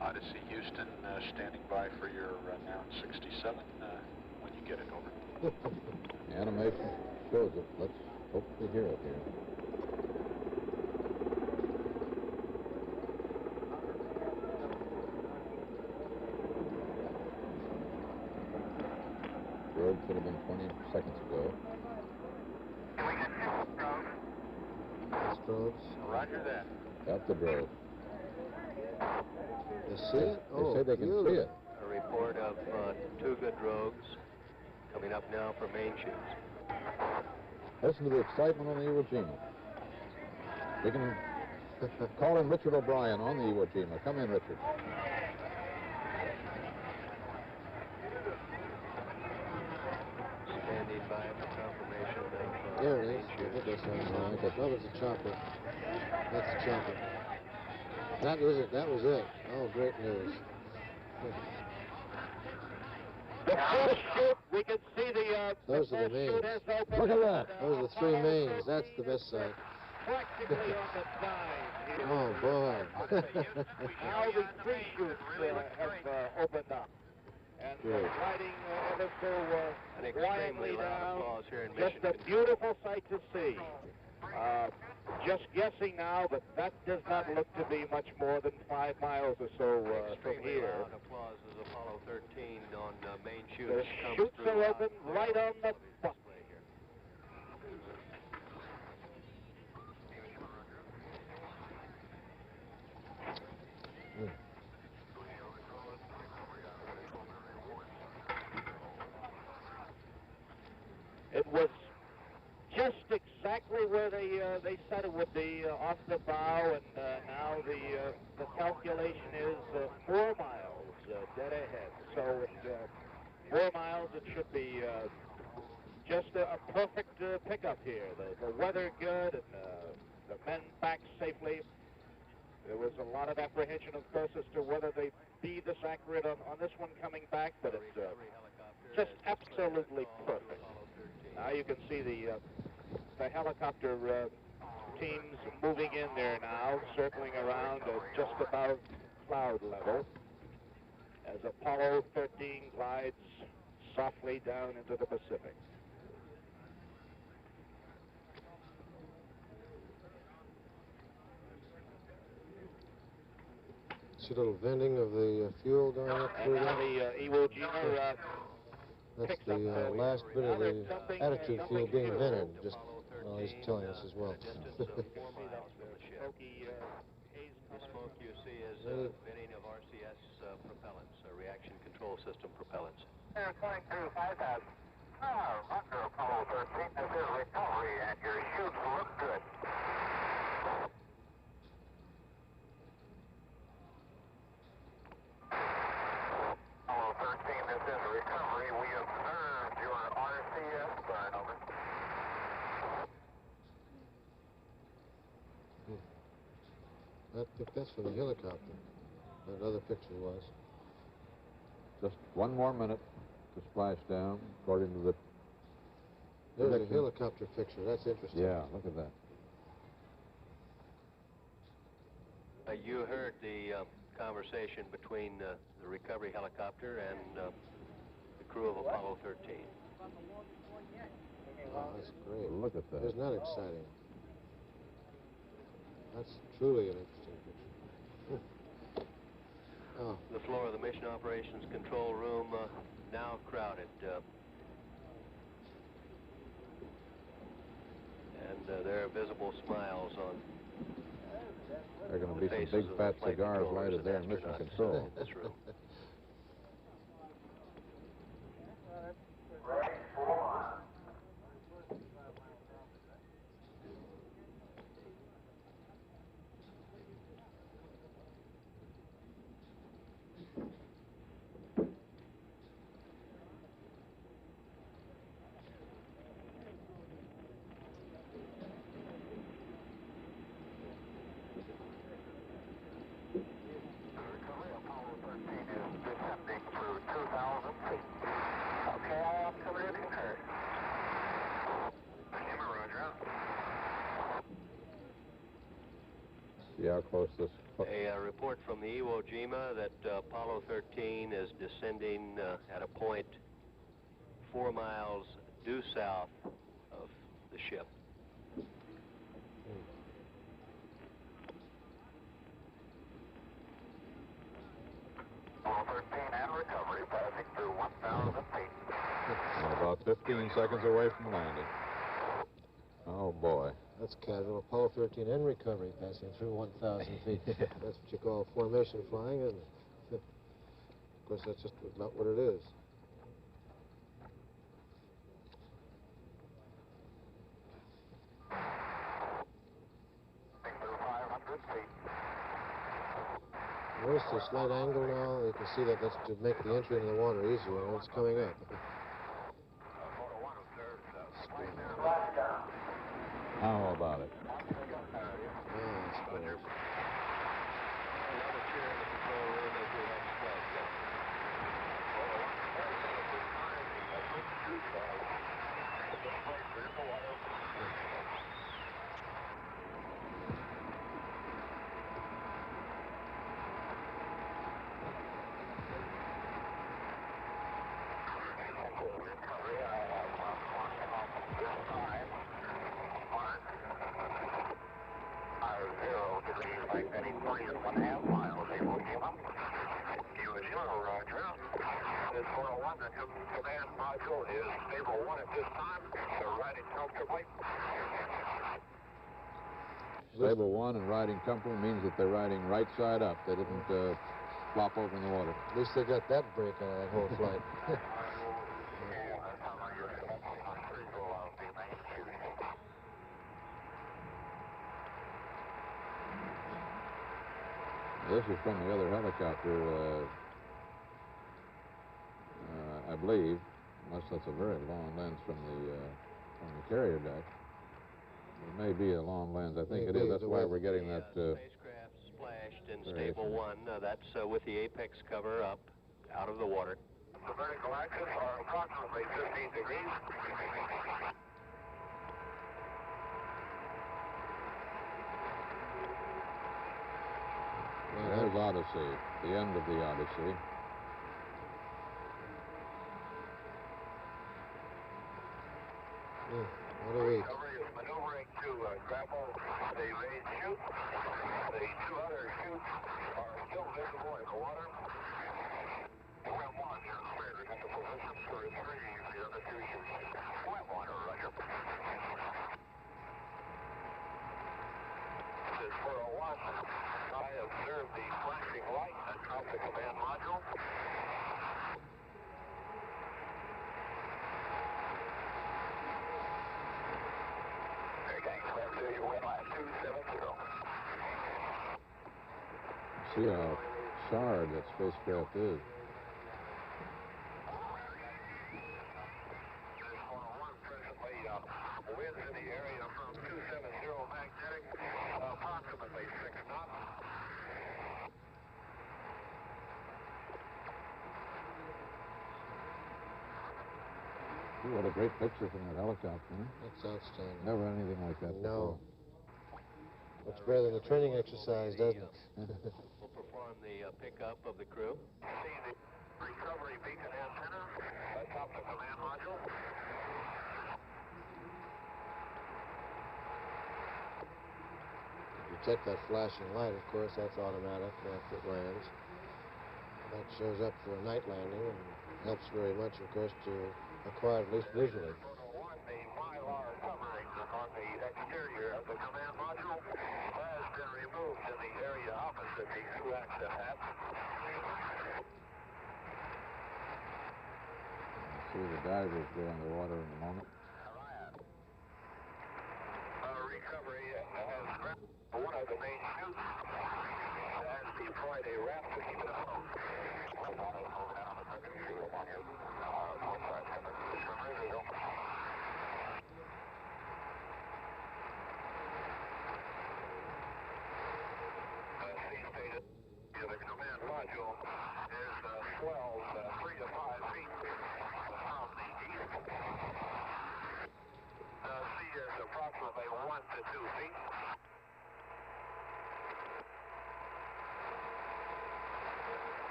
Odyssey Houston, standing by for your now 67 when you get it, over. Animation shows it. Let's hope we hear it here. Road should have been 20 seconds ago. Strobes. Roger that. Got the drove. You see it? They say they can see it. A report of 2 good drogues coming up now for main chutes. Listen to the excitement on the Iwo Jima. We can call in Richard O'Brien on the Iwo Jima. Come in, Richard. Standing by for confirmation of There it main is. I chutes. think I saw it. No, it's a chopper. That's the chopper. That was it. That was it. Oh, great news. The first chute, we can see Those are the mains. chute has opened. Look at that. Those are the 3 mains. That's the best side. Practically on the side here. Oh, boy. Now the 3 chutes have opened up. And Good. gliding ever so An extremely quietly loud down. applause here in Just Mission a Control. beautiful sight to see. Just guessing now, but that does not look to be much more than 5 miles or so from Extremely here. loud applause as Apollo 13 on main The chutes comes chutes through are open right on the button. display here. It was just exactly where they said it would be, off the bow, and now the calculation is 4 miles dead ahead. So at 4 miles, it should be just a perfect pickup here. The weather good, and the men back safely. There was a lot of apprehension, of course, as to whether they'd be this accurate on this one coming back, but it's just absolutely perfect. Now you can see the helicopter teams moving in there now, circling around at just about cloud level as Apollo 13 glides softly down into the Pacific. See a little venting of the fuel going up And through now there. the Iwo Jima That's picks the up last bit of they're the jumping, attitude fuel jumping being fuel. vented. Just Apollo 13, well, he's telling us as well. at a distance of 4 miles from the ship. Smoky haze The color. smoke you see is venting of RCS propellants, reaction control system propellants. Air 22, 5,000. Roger, Apollo 13, this is recovery, and your chutes look good. Apollo 13, this is recovery. We observed your RCS burn, over. That's from the helicopter. That other picture was. Just 1 more minute to splash down, according to the... There's a prediction. helicopter picture. That's interesting. Yeah, look at that. You heard the conversation between the recovery helicopter and the crew of Apollo 13. Oh, that's great. Look at that. Isn't that exciting? That's truly an interesting picture. Oh, The floor of the Mission Operations Control Room now crowded. And there are visible smiles on There are going to the be some faces big of the fat flight cigars controllers lighted and there in Mission astronauts Control. in this room. Recovery, Apollo 13 is how close this... A report from the Iwo Jima that Apollo 13 is descending at a point 4 miles due south of the ship. Apollo 13 and recovery passing through 1,000 feet. About 15 seconds away from landing. Oh, boy. That's casual. Apollo 13 and recovery passing through 1,000 feet. That's what you call formation flying, isn't it? Of course, that's just about what it is. Through 500 feet. Notice the slight angle now. You can see that that's to make the entry into the water easier when it's coming up. Photo 1 observed How about it? Another chair in the control room as we have flight. Magnetic 40.5 miles, Iwo Jima. Iwo Jima, roger. This 401, the command module is stable 1 at this time. They're riding comfortably. Stable 1 and riding comfortable means that they're riding right side up. They didn't flop over in the water. At least they got that break out of that whole flight. This is from the other helicopter, I believe, unless that's a very long lens from the carrier deck. It may be a long lens. I think it is. That's why we're getting that. Spacecraft splashed in stable 1. That's with the apex cover up, out of the water. The vertical axis are approximately 15 degrees. There's Odyssey, the end of the Odyssey. What do we... Recovery is maneuvering to grapple the main chute. The 2 other chutes are still visible in the water. Swim 1, you're cleared into position for retrieving the other 2 chutes. Swim 1, roger. This is 401. I observed the flashing light atop the command module. See how charred that spacecraft is. Winds in the area from 270 magnetic, approximately 6 knots. Ooh, what a great picture from that helicopter, huh? That's outstanding. Never had anything like that No. before. Much better than the training exercise, doesn't it? We'll perform the pickup of the crew. See the recovery beacon antenna atop the command module. Detect that flashing light, of course, that's automatic after it lands. That shows up for a night landing and helps very much, of course, to acquire at least visually. Photo 1, the mylar covering on the exterior of the command module has been removed in the area opposite the crew access hatch. See the divers go underwater in a moment. Recovery has grabbed one of the main chutes and deployed a ramp to keep it afloat. The command module is swelled 3 to 5 feet from the east. The sea is approximately 1 to 2 feet.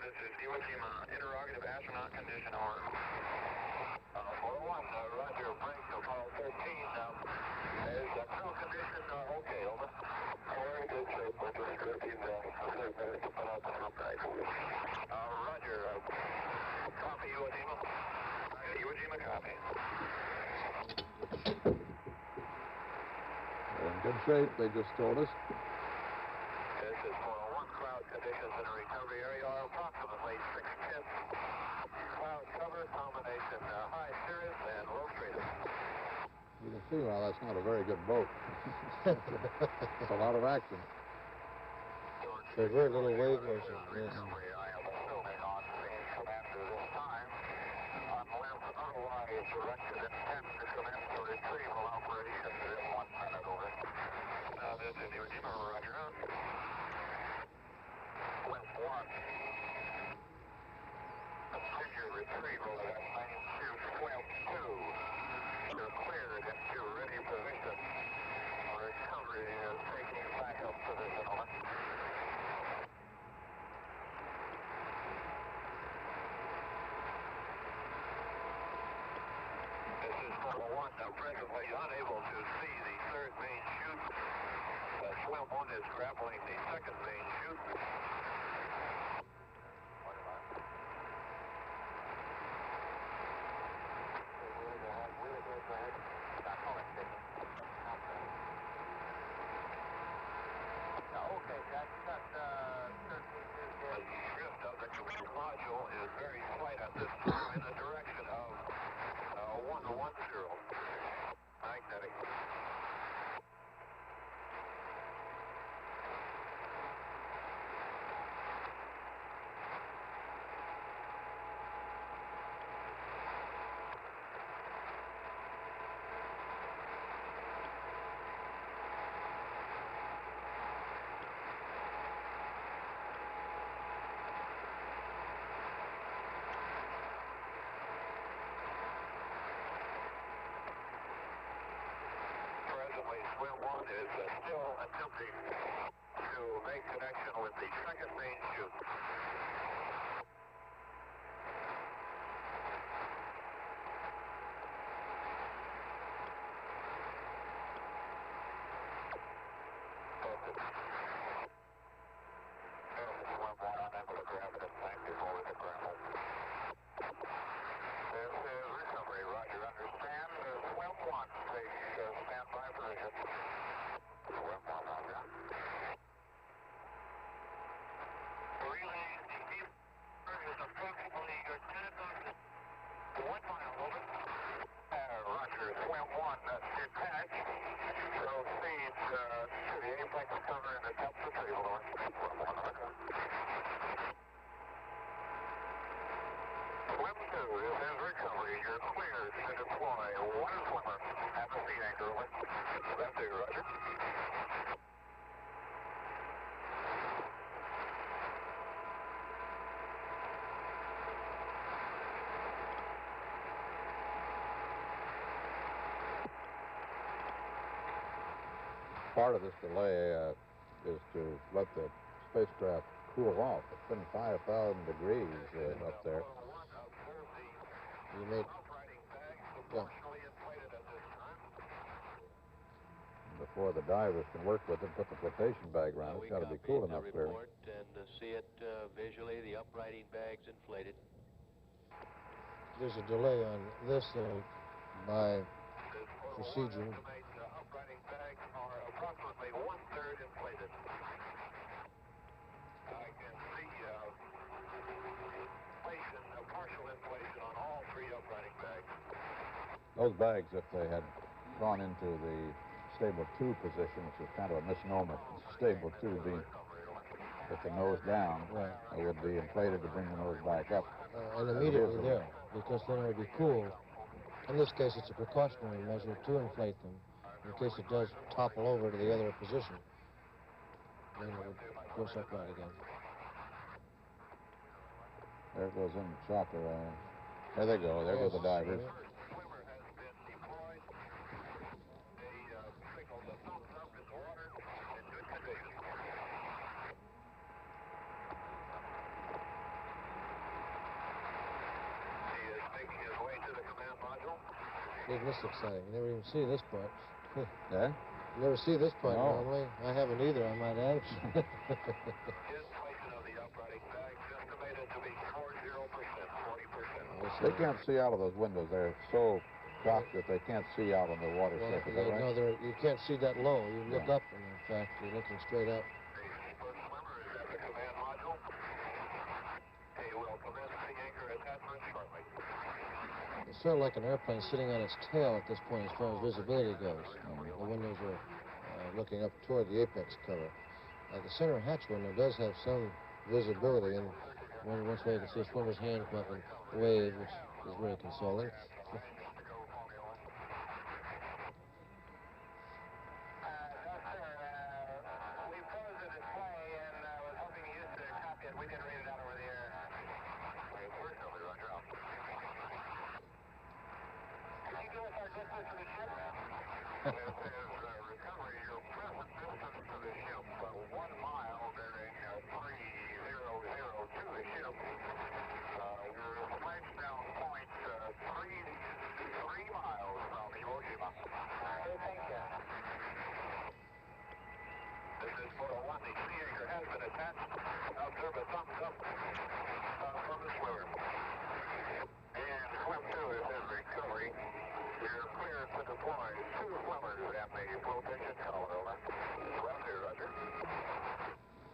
this is Iwo Jima, interrogative astronaut condition over. 401, roger, break, Apollo 13. Is crew condition okay, over? We're in good shape, Apollo 13, minutes to put out the front back. Roger, copy Iwo Jima. Iwo Jima, copy. They're in good shape, they just told us. This is 401. Cloud conditions in the recovery area are approximately 6 tenths. Cloud cover combination high cirrus and low stratus. You can see why that's not a very good boat. It's a lot of action. There's very little wave motion. Yes. I am assuming on scene commander this time, unless otherwise directed intent to commence the retrieval operation in 1 minute, over. This is Iwo Jima, roger. Left 1. Continue retrieval of that main chute, left 2. You're cleared into ready position. Recovery is taking backup position, over. This is 401, presently unable to see the third main chute. Swim 1 is grappling the second main chute. Okay, that's 13. The drift of the command module is very slight at this time in the direction of 110. Magnetic. Swim 1 is still attempting to make connection with the second main chute. Focus. Swim 1 unable to grab it in time before we can grapple. This is recovery, roger, understand. Swim 1, take standby position. Swim 1, roger. Relay, the deep is approximately 1 mile, over. Roger, swim 1, detach. Proceed to the apex cover and attempt retrieval, over. Swim 1, roger. Swim 2 is in recovery. You're cleared to deploy one swimmer at the sea anchor. Swim 2, roger. Part of this delay is to let the spacecraft cool off. It's been 5,000 degrees up there. You made, yeah. Before the divers can work with it, put the flotation bag around. It's got to be cool enough there. And see it visually, the uprighting bags inflated. There's a delay on this by procedure. Uprighting bags are approximately 1/3 inflated. I can see inflation, partial inflation on all 3 uprighting bags. Those bags, if they had gone into the stable 2 position, which is kind of a misnomer, stable 2 being with the nose down, right, it would be inflated to bring the nose back up. And immediately there, because then it would be cool. In this case, it's a precautionary measure to inflate them in case it does topple over to the other position. Then it would push upright again. There goes in the chopper. There they go. There go the divers. Swimmer has been deployed. They signaled a thumbs up in the water in good condition. Isn't this exciting? You never even see this part. Yeah? You never see this part No. normally. I haven't either, I might add. Inflation of the uprighting bags estimated to be 40%, 40%. They can't see out of those windows. They're so cocked that they can't see out on the water Well, surface. Is that right? no, you can't see that low. You look Yeah. up, and in fact, you're looking straight up. The first swimmer is at the command module. He will commence the anchor attachment shortly. It's sort of like an airplane sitting on its tail at this point as far as visibility goes. The windows are looking up toward the apex cover. The center hatch window does have some visibility, and once way you can see a swimmer's hand come up and wave, which is very consoling. We froze the display and was hoping you used to copy it. We didn't read it out over the air. Unfortunately, Roger. Could you give us our distance to the ship? This is recovery. Your present distance to the ship, 1 mile bearing 3002 to the ship. Your splashdown point, 3 miles from Iwo Jima. Thank you. This is photo 1. The sea anchor has been attached. Observe a thumbs up from the swimmer. And swim 2 is in recovery. You're clear to deploy 2 swimmers at the flotation collar. Over. Swim 2, Roger.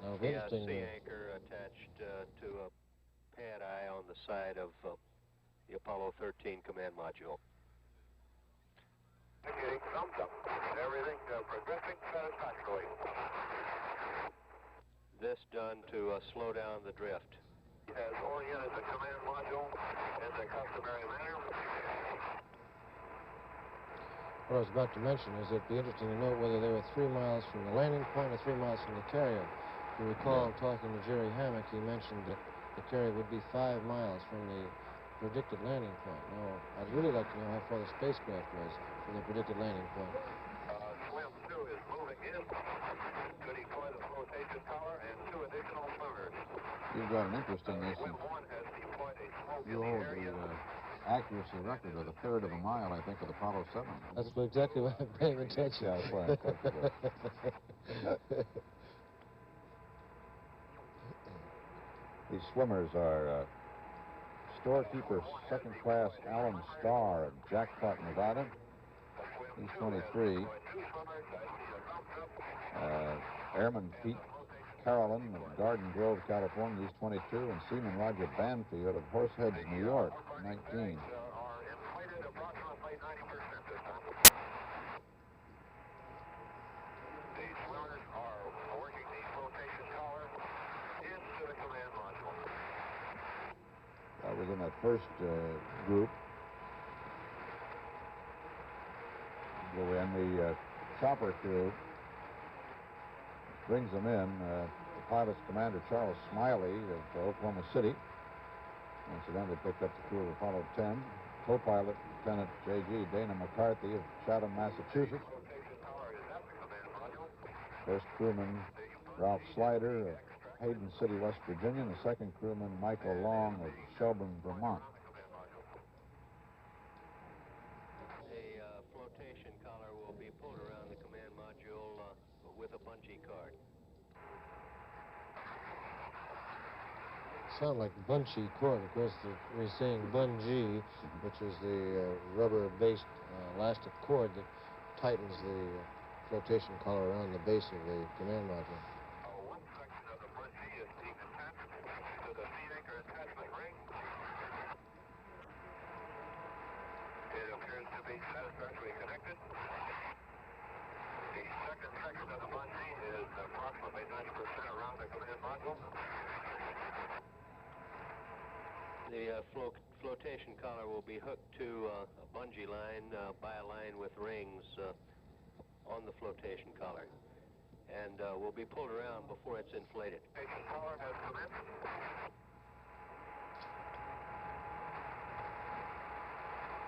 Now, Yeah, interesting. sea anchor attached to a pad eye on the side of the Apollo 13 command module. Indicating thumbs up. Everything progressing satisfactorily. This done to slow down the drift. Has oriented the command module in the customary manner. What I was about to mention is it'd be interesting to note whether they were 3 miles from the landing point or 3 miles from the carrier. If you recall, talking to Jerry Hammock, he mentioned that the carrier would be 5 miles from the predicted landing point. Now, I'd really like to know how far the spacecraft was from the predicted landing point. Swim 2 is moving in to deploy the flotation collar and 2 additional swimmers. You've got an interest in this. Swim 1 has deployed a smoke You in the hold area. the accuracy record of a third of a mile, I think, of the Apollo 7. That's exactly why I'm paying attention. Yeah, that's why I'm quite These swimmers are storekeeper second class Alan Starr of Jackpot, Nevada. He's 23. Airman Pete Carolyn of Garden Grove, California. He's 22. And Seaman Roger Banfield of Horseheads, New York, 19. Are inflated approximately 90% this time. The swimmers are working the flotation collar into the command module. That was in that first group. And the chopper crew brings them in. The pilot's Commander Charles Smiley of Oklahoma City. Incidentally picked up the crew of Apollo 10. Co-pilot Lieutenant J.G. Dana McCarthy of Chatham, Massachusetts. First crewman Ralph Slider of Hayden City, West Virginia. And the second crewman Michael Long of Shelburne, Vermont. A flotation collar will be pulled around the command module with a bungee cord. Sound like bungee cord. Of course, we're saying bungee, which is the rubber-based elastic cord that tightens the flotation collar around the base of the command module. One section of the bungee is being attached to the sea anchor attachment ring. It appears to be satisfactorily connected. The second section of the bungee is approximately 90% around the command module. The flotation collar will be hooked to a bungee line by a line with rings on the flotation collar, and will be pulled around before it's inflated. Flotation collar has commenced.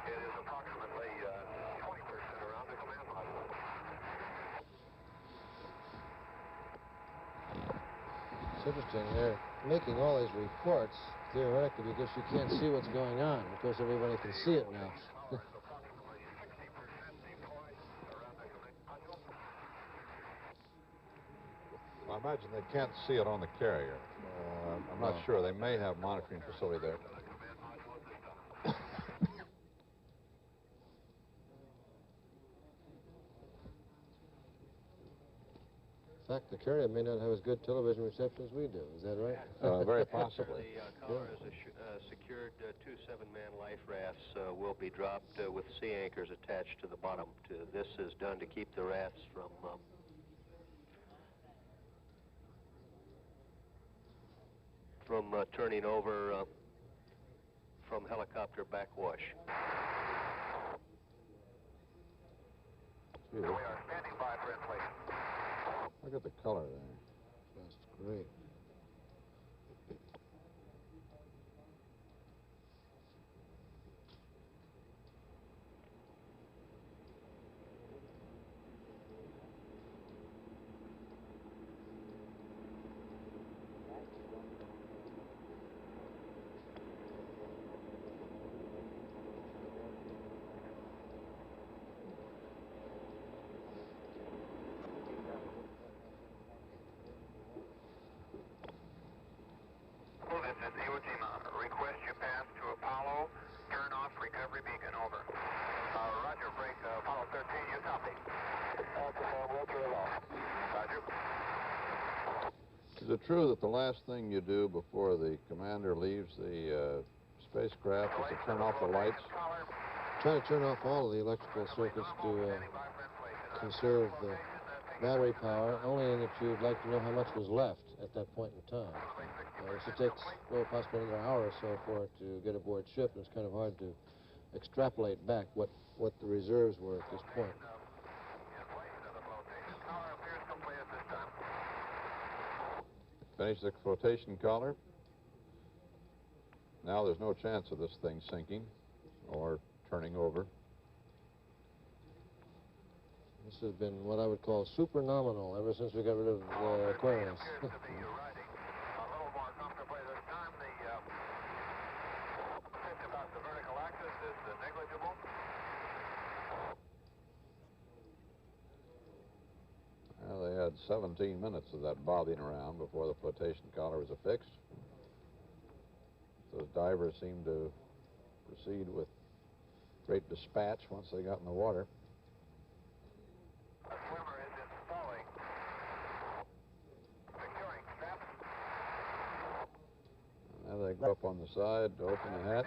It is approximately 20% around the command module. It's interesting. They're making all these reports theoretically because you can't see what's going on. Of course, everybody can see it now. I imagine they can't see it on the carrier. I'm not sure. They may have monitoring facility there. In fact, the carrier may not have as good television reception as we do. Is that right? Very possibly. The collar is secured. 2 7-man life rafts will be dropped with sea anchors attached to the bottom. This is done to keep the rafts from turning over from helicopter backwash. We are standing by for inflation. Look at the color there. Just great. This is Iwo Jima. Request you pass to Apollo. Turn off recovery beacon. Over. Roger. Break. Apollo 13. You copy. We'll turn it off. Roger. Is it true that the last thing you do before the commander leaves the spacecraft is to turn off the lights? Try to turn off all of the electrical circuits to conserve the battery power, only in that you'd like to know how much was left at that point in time. It takes, well, possibly another hour or so for it to get aboard ship, and it's kind of hard to extrapolate back what the reserves were at this point. Finish the flotation collar. Now there's no chance of this thing sinking or turning over. This has been what I would call super nominal ever since we got rid of Aquarius. Well, they had 17 minutes of that bobbing around before the flotation collar was affixed. Those divers seemed to proceed with great dispatch once they got in the water. A swimmer is installing. Securing straps. Now they go up on the side to open the hatch.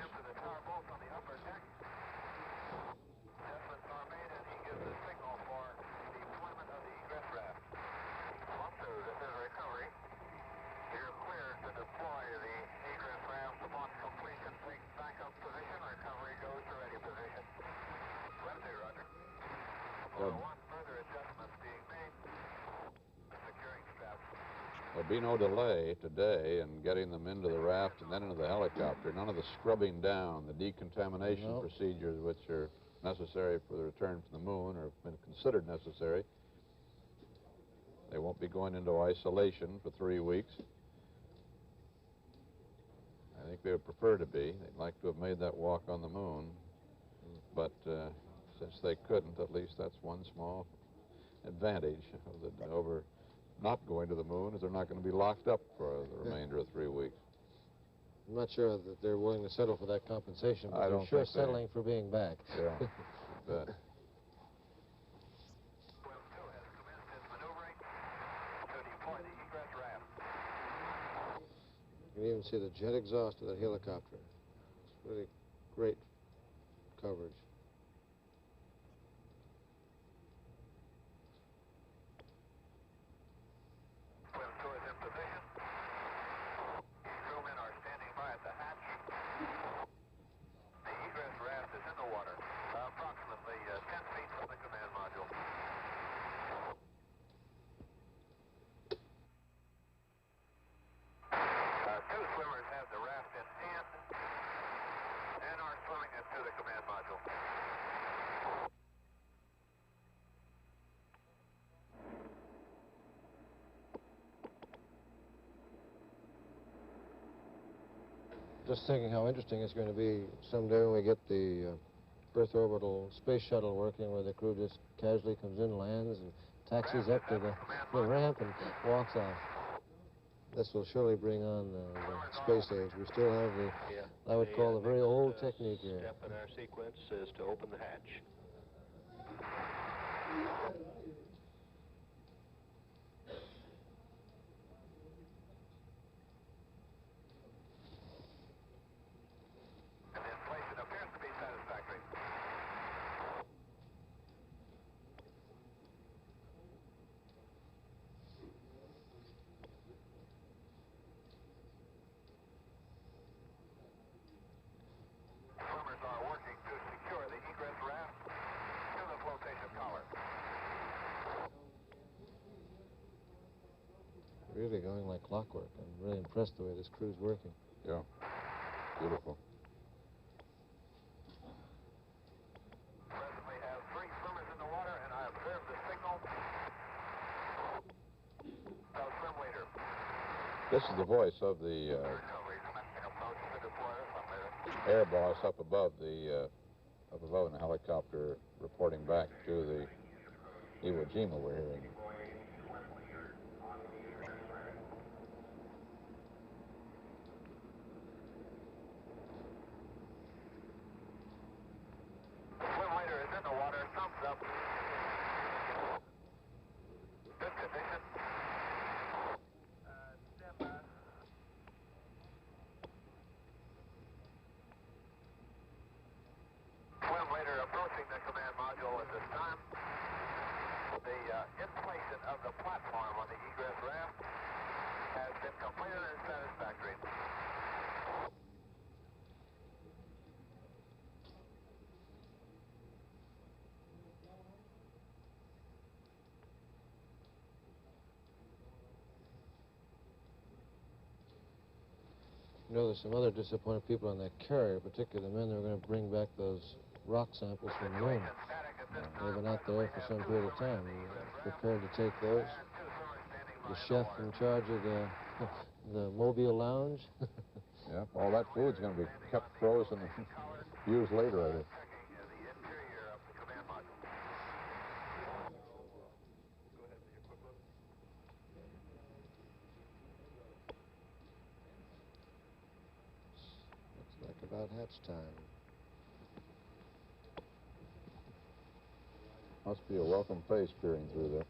There'll be no delay today in getting them into the raft and then into the helicopter. None of the scrubbing down, the decontamination procedures which are necessary for the return from the moon or have been considered necessary. They won't be going into isolation for 3 weeks. I think they would prefer to be. They'd like to have made that walk on the moon. But since they couldn't, at least that's one small advantage over not going to the moon, is they're not going to be locked up for the remainder of 3 weeks. I'm not sure that they're willing to settle for that compensation, but they're sure settling for being back. Yeah, bet. You can even see the jet exhaust of that helicopter. It's really great coverage. Just thinking how interesting it's going to be someday when we get the Earth orbital space shuttle working, where the crew just casually comes in, lands, and taxis up to the ramp and walks off. This will surely bring on the space age. We still have I would call a very old technique here. Step in our sequence is to open the hatch. And the inflation appears to be satisfactory. Swimmers are working to secure the egress raft to the flotation collar. Really going like clockwork. I'm really impressed the way this crew's working. Yeah. Beautiful. Presently have 3 swimmers in the water, and I observe the signal of swim leader. This is the voice of the air boss up above in the helicopter, reporting back to the Iwo Jima we're hearing. Swim leader is in the water, thumbs up. Good condition. Stand by. Swim leader approaching the command module at this time. The inflation of the platform on the egress raft has been completed and satisfactory. You know, there's some other disappointed people on that carrier, particularly the men that were going to bring back those rock samples from the moon. They've been out there for some period of time, prepared to take those. The chef in charge of the Mobile Lounge. Yep, all that food's going to be kept frozen and used later, I think. Looks like about hatch time. Must be a welcome face peering through there.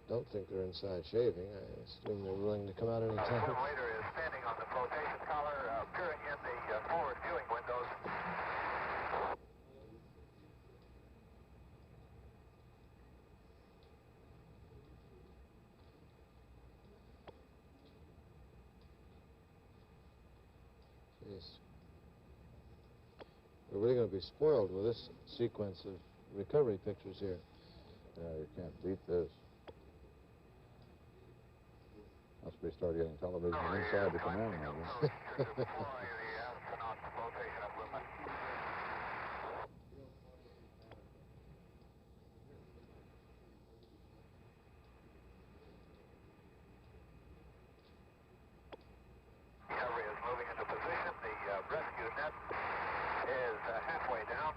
Don't think they're inside shaving. I assume they're willing to come out any time. Swim leader is standing on the flotation collar, peering in the forward viewing windows. Jeez. We're really going to be spoiled with this sequence of recovery pictures here. Yeah, you can't beat this. Must be start getting television inside the command module. Recovery is moving into position. The rescue net is halfway down.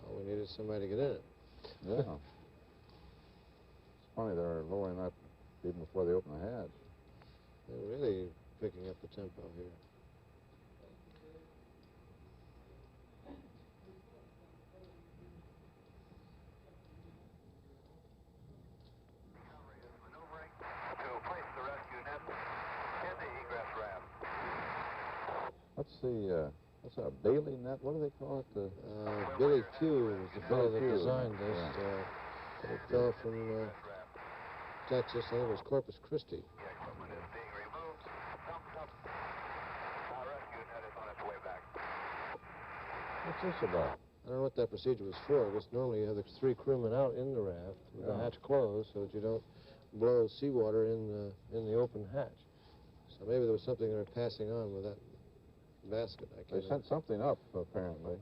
All we need is somebody to get in it. Yeah. It's funny, they're lowering that even before they open the hatch. They're really picking up the tempo here. Recovery is maneuvering to place the rescue net in the egress raft. What's a Bailey net? What do they call it? Billy Pugh was the fellow that Pugh, designed this. yeah. It fell from Texas. I think it was Corpus Christi. The equipment is being removed. Thumbs up. Our rescue net is on its way back. What's this about? I don't know what that procedure was for. I guess normally you have the 3 crewmen out in the raft with the hatch closed so that you don't blow seawater in the open hatch. So maybe there was something they were passing on with that basket. They sent something up, apparently.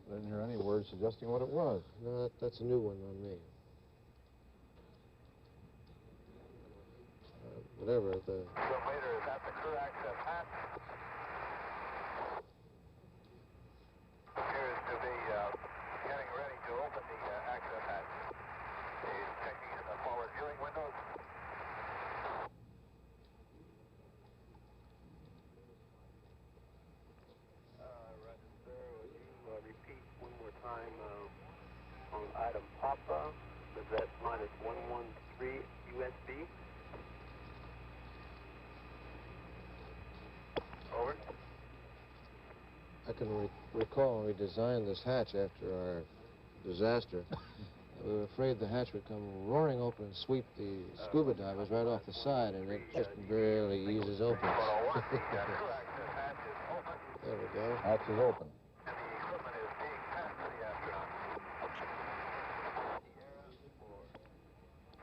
I didn't hear any words suggesting what it was. No, that's a new one on me. Whatever. Swim leader is at the crew access hatch. time on item Papa. That's minus 113 USB. Over. I can recall when we designed this hatch after our disaster, we were afraid the hatch would come roaring open and sweep the scuba divers right off the side, and it just barely eases open. There we go. Hatch is open. And the equipment is being passed to the astronauts.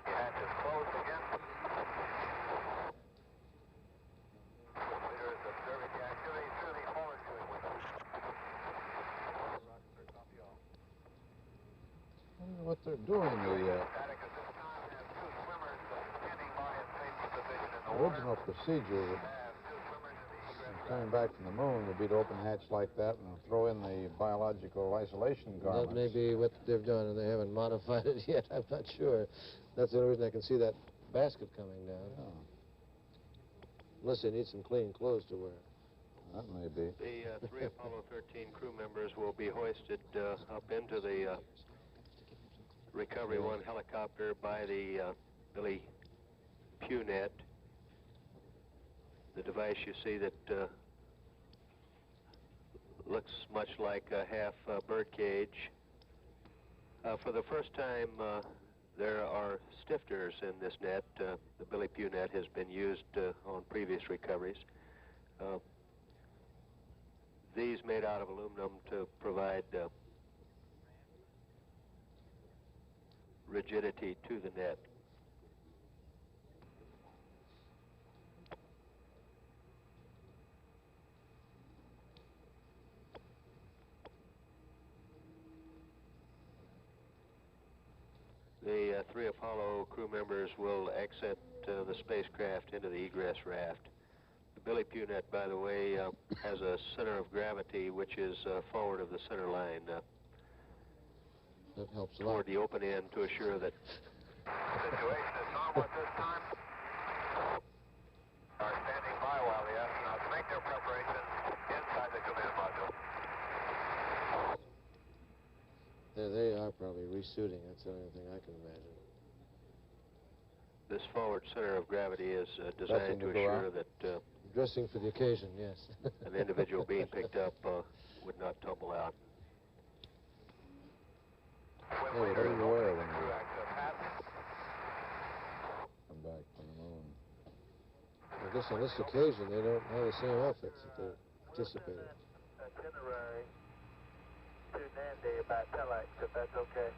The hatch is closed again. Leader is observing the activity through the forward viewing window. I don't know what they're doing. The Static at this time has two swimmers standing by in safety position in the original water. procedure Have two swimmers in the egress. coming back from the moon would be to open hatch like that and throw in the biological isolation garments. That may be what they've done, and they haven't modified it yet. I'm not sure. That's the only reason I can see that basket coming down. Oh, Unless they need some clean clothes to wear. that may be. The three Apollo 13 crew members will be hoisted up into the Recovery 1 helicopter by the Billy Punet. The device you see that looks much like a half bird cage. For the first time, there are stifters in this net. The Billy Punet has been used on previous recoveries. These made out of aluminum to provide rigidity to the net. The three Apollo crew members will exit the spacecraft into the egress raft. The Billy Punet, by the way, has a center of gravity which is forward of the center line. That helps a lot. Toward the open end to assure that Situation is normal at this time. Are standing by while the astronauts make their preparations inside the command module. There they are, probably resuiting. That's the only thing I can imagine. this forward center of gravity is designed to to go assure out. that Dressing for the occasion, yes. an individual being picked up would not tumble out. Hey, what do you wear when you come back from the moon? I guess on this occasion, they don't have the same outfits that they're anticipating. Itinerary to Nandi about telex, if that's okay.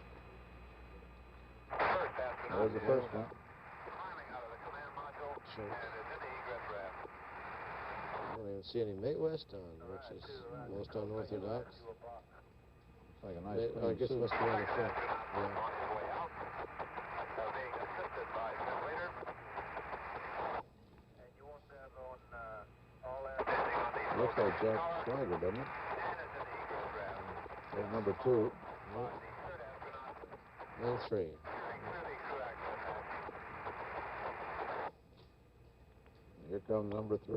First astronaut There's the first one. climbing out of the command module Sure. and is in the egress raft. I don't even see any mate west on, which is most unorthodox. It's like a nice I clean guess it suit. must be on the front. On Yeah. his way out, being assisted by Sim Leader. And you want that on all that? Standing on the Looks like Jack collar Swagger, doesn't it? and is in the egress raft. There's number 2. The third astronaut And 3. peering through the crew access hatch. Here comes number 3.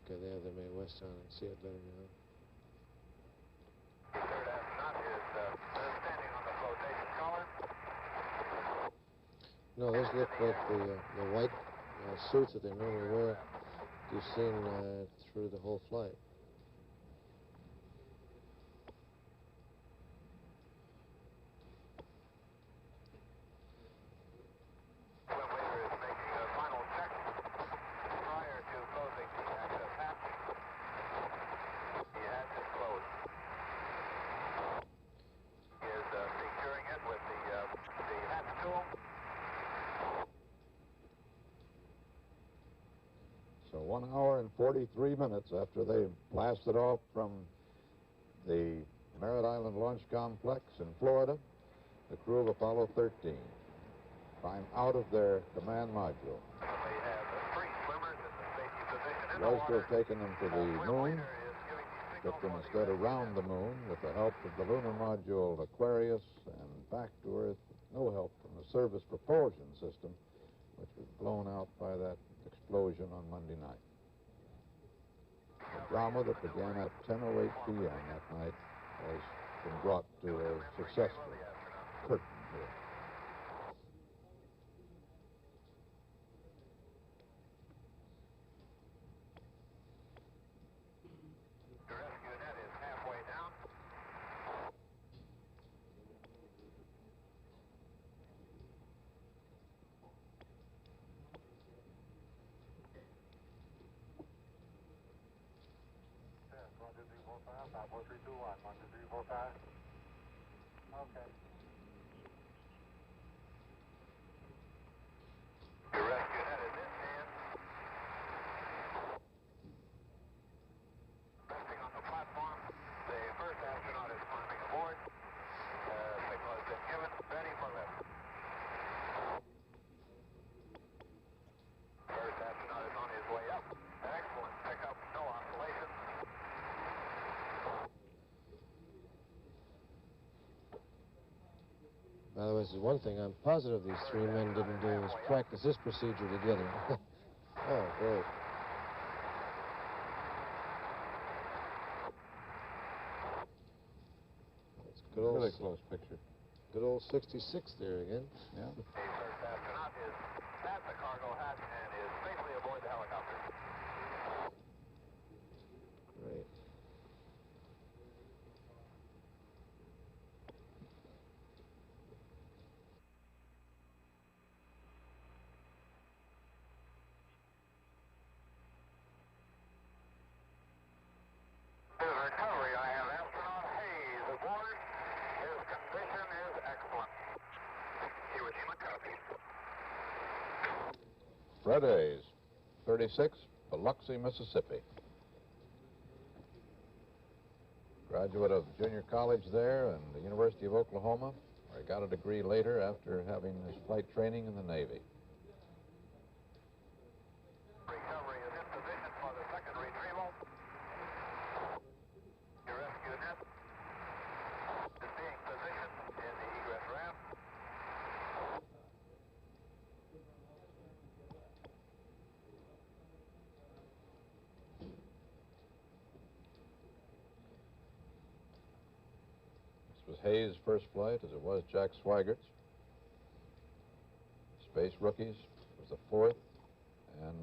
Okay, they have their mate west on and see it better now. The third astronaut is standing on the flotation collar. No, those look like the white suits that they normally wear you've seen through the whole flight. Swim Leader is making a final check prior to closing the access hatch. The hatch is closed. He is securing it with the hatch tool. So 1 hour and 43 minutes after they blasted off from the Merritt Island Launch Complex in Florida, the crew of Apollo 13 climb out of their command module. They have 3 swimmers in the safety position in the Was to water. have taken them to the Swim moon, Leader is giving the signal took them for the instead U.S. around the moon with the help of the lunar module Aquarius and back to Earth with no help from the service propulsion system, which was blown out by that explosion on Monday night. The drama that began at 10:08 p.m. that night has been brought to a successful curtain here. The rescue net is halfway down. Yes, 1, 2, 3, 4, 5, 5, 4, 3, 2, 1, 1, 2, 3, 4, 5. Okay. The rescue net is in hand. Resting on the platform. The first astronaut is climbing aboard. Signal has been given. Ready for lift. First astronaut is on his way up. Excellent pickup. No oscillation. By the way, this is one thing I'm positive these three men didn't do is practice this procedure together. Oh, great. That's good old, Really close picture. good old 66 there again. Yeah. The first astronaut is at the cargo hatch and is safely aboard the helicopter. Great. His recovery, I have astronaut Hayes aboard. His condition is excellent. Iwo Jima copy. Fred Hayes, 36, Biloxi, Mississippi. Graduate of junior college there and the University of Oklahoma, where he got a degree later after having his flight training in the Navy. Recovery is in position for the second retrieval. The rescue net is being positioned in the egress ramp. This was Hayes' first flight, as it was Jack Swigert's. Space Rookies was the fourth, and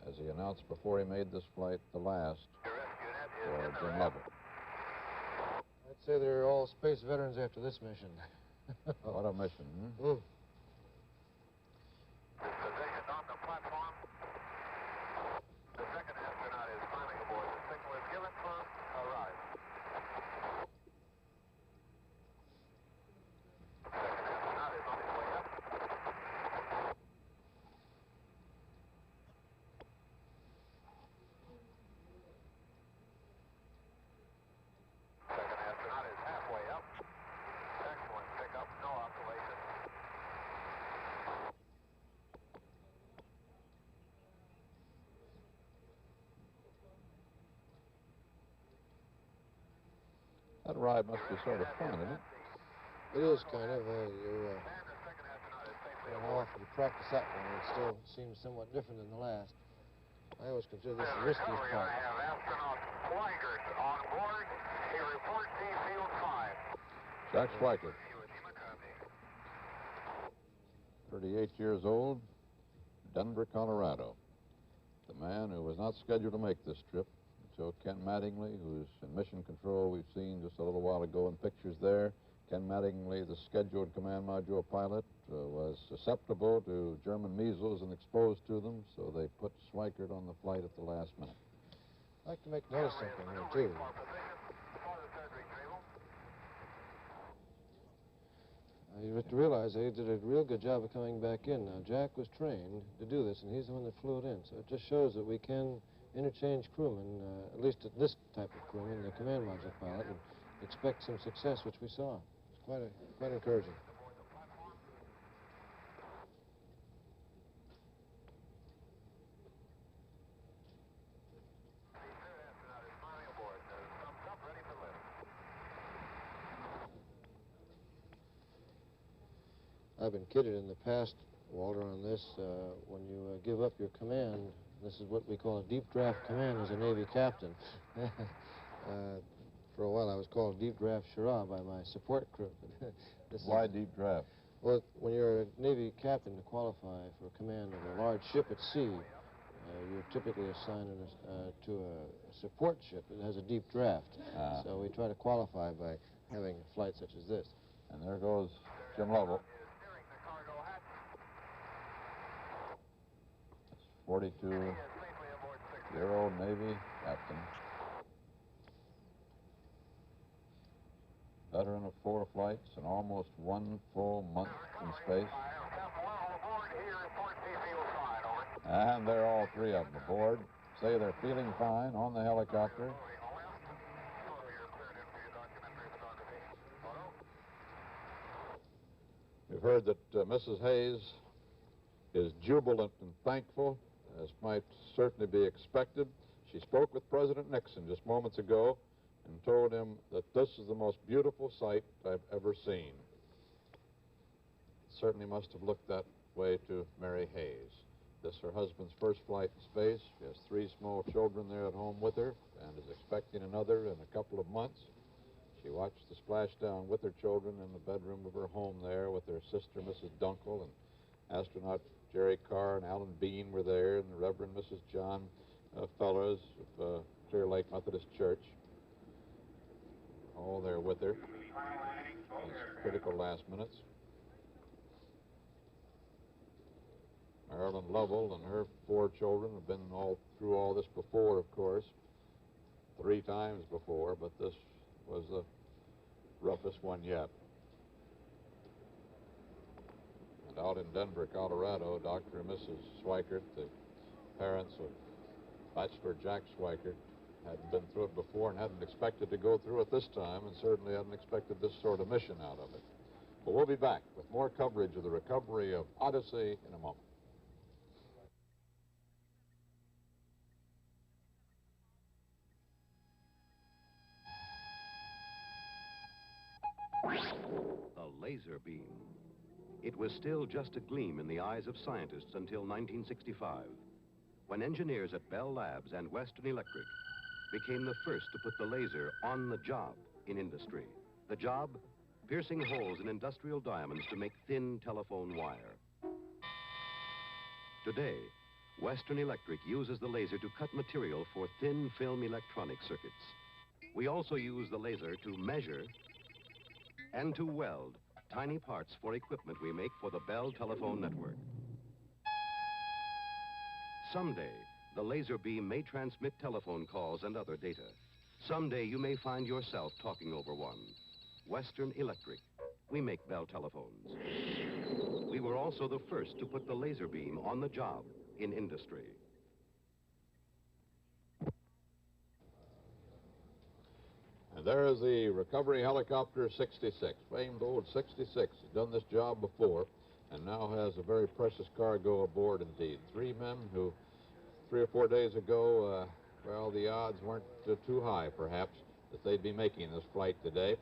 as he announced before he made this flight, the last The rescue net is for in the Jim ramp. Lovell. I'd say they're all space veterans after this mission. What a mission, hmm? Mm. Positioned on the platform. The second astronaut is climbing aboard. The signal is given for arrive. Second astronaut is on his way up. Second astronaut is halfway up. Excellent pickup, no oscillation. That ride must be sort of fun, isn't it? It is kind of. And the second astronaut is safely How aboard. often you practice that one, it still seems somewhat different than the last. I always consider this the riskiest Recovery, I part. have astronaut Swigert on board. He reports he field 5. Jack Swigert, Iwo Jima copy. 38 years old, Denver, Colorado. The man who was not scheduled to make this trip, Joe Ken Mattingly, who's in mission control, we've seen just a little while ago in pictures there. Ken Mattingly, the scheduled command module pilot, was susceptible to German measles and exposed to them, so they put Swigert on the flight at the last minute. I'd like to make notice something here, too. For position for the third retrieval. You have to realize they did a real good job of coming back in. Now, Jack was trained to do this, and he's the one that flew it in. So it just shows that we can interchange crewmen, at least at this type of crewman, the command module pilot, and expect some success, which we saw. It's quite encouraging. The third astronaut is climbing aboard. Thumbs up, ready for lift. I've been kidded in the past, Walter, on this. When you give up your command, this is what we call a deep draft command as a Navy captain. For a while, I was called Deep Draft Shirah by my support crew. Why deep draft? Well, when you're a Navy captain to qualify for command of a large ship at sea, you're typically assigned to a support ship that has a deep draft. So we try to qualify by having a flight such as this. And there goes Jim Lovell. That's 42-year-old Navy captain. Veteran of 4 flights and almost 1 full month in space. And they're all 3 of them aboard. Say they're feeling fine on the helicopter. We've heard that Mrs. Hayes is jubilant and thankful, as might certainly be expected. She spoke with President Nixon just moments ago and told him that this is the most beautiful sight I've ever seen. It certainly must have looked that way to Mary Hayes. This is her husband's first flight in space. She has 3 small children there at home with her and is expecting another in a couple of months. She watched the splashdown with her children in the bedroom of her home there with her sister, Mrs. Dunkel, and astronaut Jerry Carr and Alan Bean were there, and the Reverend Mrs. John Fellers of Clear Lake Methodist Church, all there with her. These critical last minutes. Marilyn Lovell and her 4 children have been all through all this before, of course, 3 times before, but this was the roughest one yet. And out in Denver, Colorado, Dr. and Mrs. Schweikert, the parents of Bachelor Jack Schweikert, hadn't been through it before and hadn't expected to go through it this time, and certainly hadn't expected this sort of mission out of it. But we'll be back with more coverage of the recovery of Odyssey in a moment. The laser beam. It was still just a gleam in the eyes of scientists until 1965, when engineers at Bell Labs and Western Electric became the first to put the laser on the job in industry. The job? Piercing holes in industrial diamonds to make thin telephone wire. Today, Western Electric uses the laser to cut material for thin film electronic circuits. We also use the laser to measure and to weld tiny parts for equipment we make for the Bell telephone network. Someday, the laser beam may transmit telephone calls and other data. Someday, you may find yourself talking over one. Western Electric. We make Bell telephones. We were also the first to put the laser beam on the job in industry. And there is the recovery helicopter 66, famed old 66. He's done this job before and now has a very precious cargo aboard indeed. 3 men who 3 or 4 days ago, well, the odds weren't too high perhaps that they'd be making this flight today,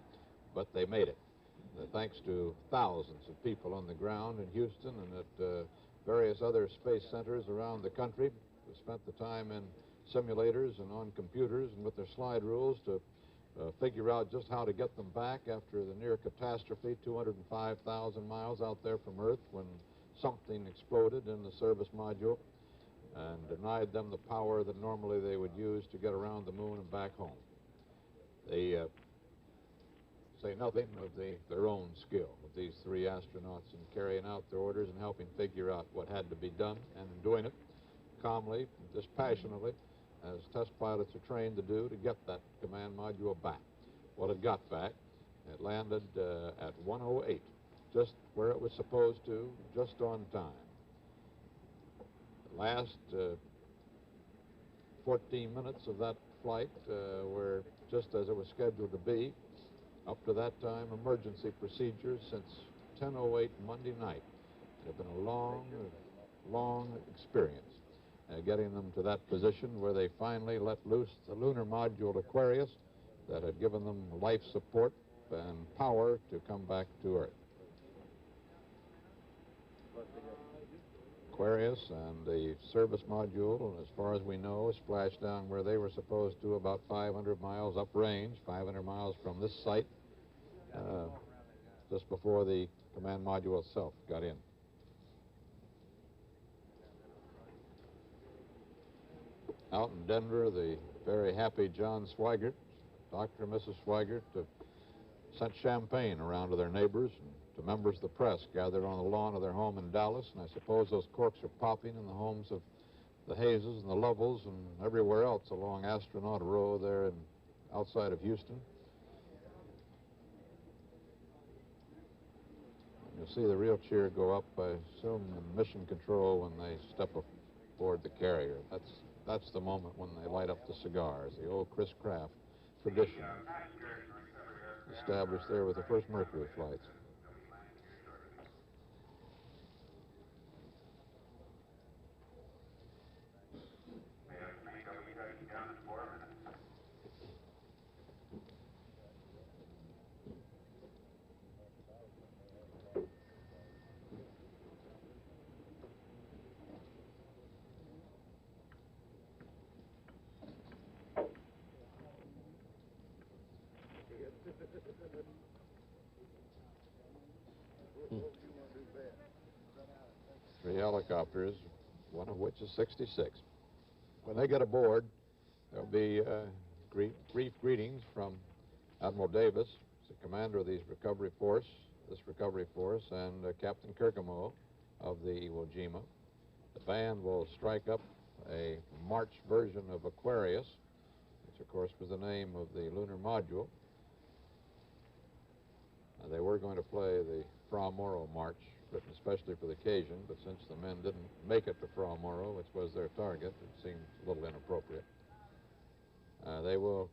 but they made it. Thanks to thousands of people on the ground in Houston and at various other space centers around the country who spent the time in simulators and on computers and with their slide rules to figure out just how to get them back after the near catastrophe 205,000 miles out there from Earth when something exploded in the service module and denied them the power that normally they would use to get around the moon and back home. They say nothing of their own skill of these 3 astronauts in carrying out their orders and helping figure out what had to be done, and in doing it calmly, dispassionately, as test pilots are trained to do, to get that command module back. Well, it got back. It landed at 1:08, just where it was supposed to, just on time. The last 14 minutes of that flight were just as it was scheduled to be. Up to that time, emergency procedures since 10:08 Monday night. It had been a long, long experience. Getting them to that position where they finally let loose the lunar module Aquarius that had given them life support and power to come back to Earth. Aquarius and the service module, as far as we know, splashed down where they were supposed to, about 500 miles uprange, 500 miles from this site, just before the command module itself got in. Out in Denver, the very happy John Swigert, Dr. and Mrs. Swigert, sent champagne around to their neighbors and to members of the press gathered on the lawn of their home in Dallas, and I suppose those corks are popping in the homes of the Hayeses and the Lovels and everywhere else along Astronaut Row there outside of Houston. And you'll see the real cheer go up, I assume, in mission control when they step aboard the carrier. That's the moment when they light up the cigars, the old Chris Kraft tradition established there with the first Mercury flights. Three helicopters, one of which is 66. When they get aboard, there'll be brief greetings from Admiral Davis, the commander of this recovery force, and Captain Kirkemo of the Iwo Jima. The band will strike up a march version of Aquarius, which of course was the name of the lunar module. They were going to play the Fra Mauro March, written especially for the occasion, but since the men didn't make it to Fra Mauro, which was their target, it seemed a little inappropriate. They will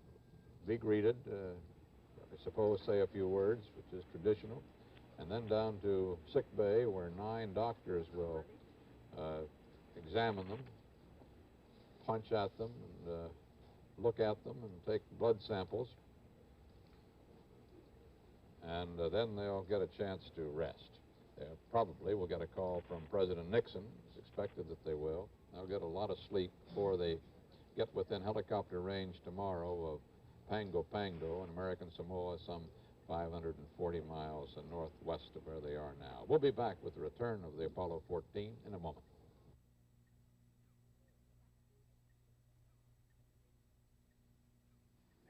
be greeted, I suppose, say a few words, which is traditional, and then down to sick bay where 9 doctors will examine them, punch at them, and look at them, and take blood samples. And then they'll get a chance to rest. They probably will get a call from President Nixon. It's expected that they will. They'll get a lot of sleep before they get within helicopter range tomorrow of Pago Pago in American Samoa, some 540 miles northwest of where they are now. We'll be back with the return of the Apollo 14 in a moment.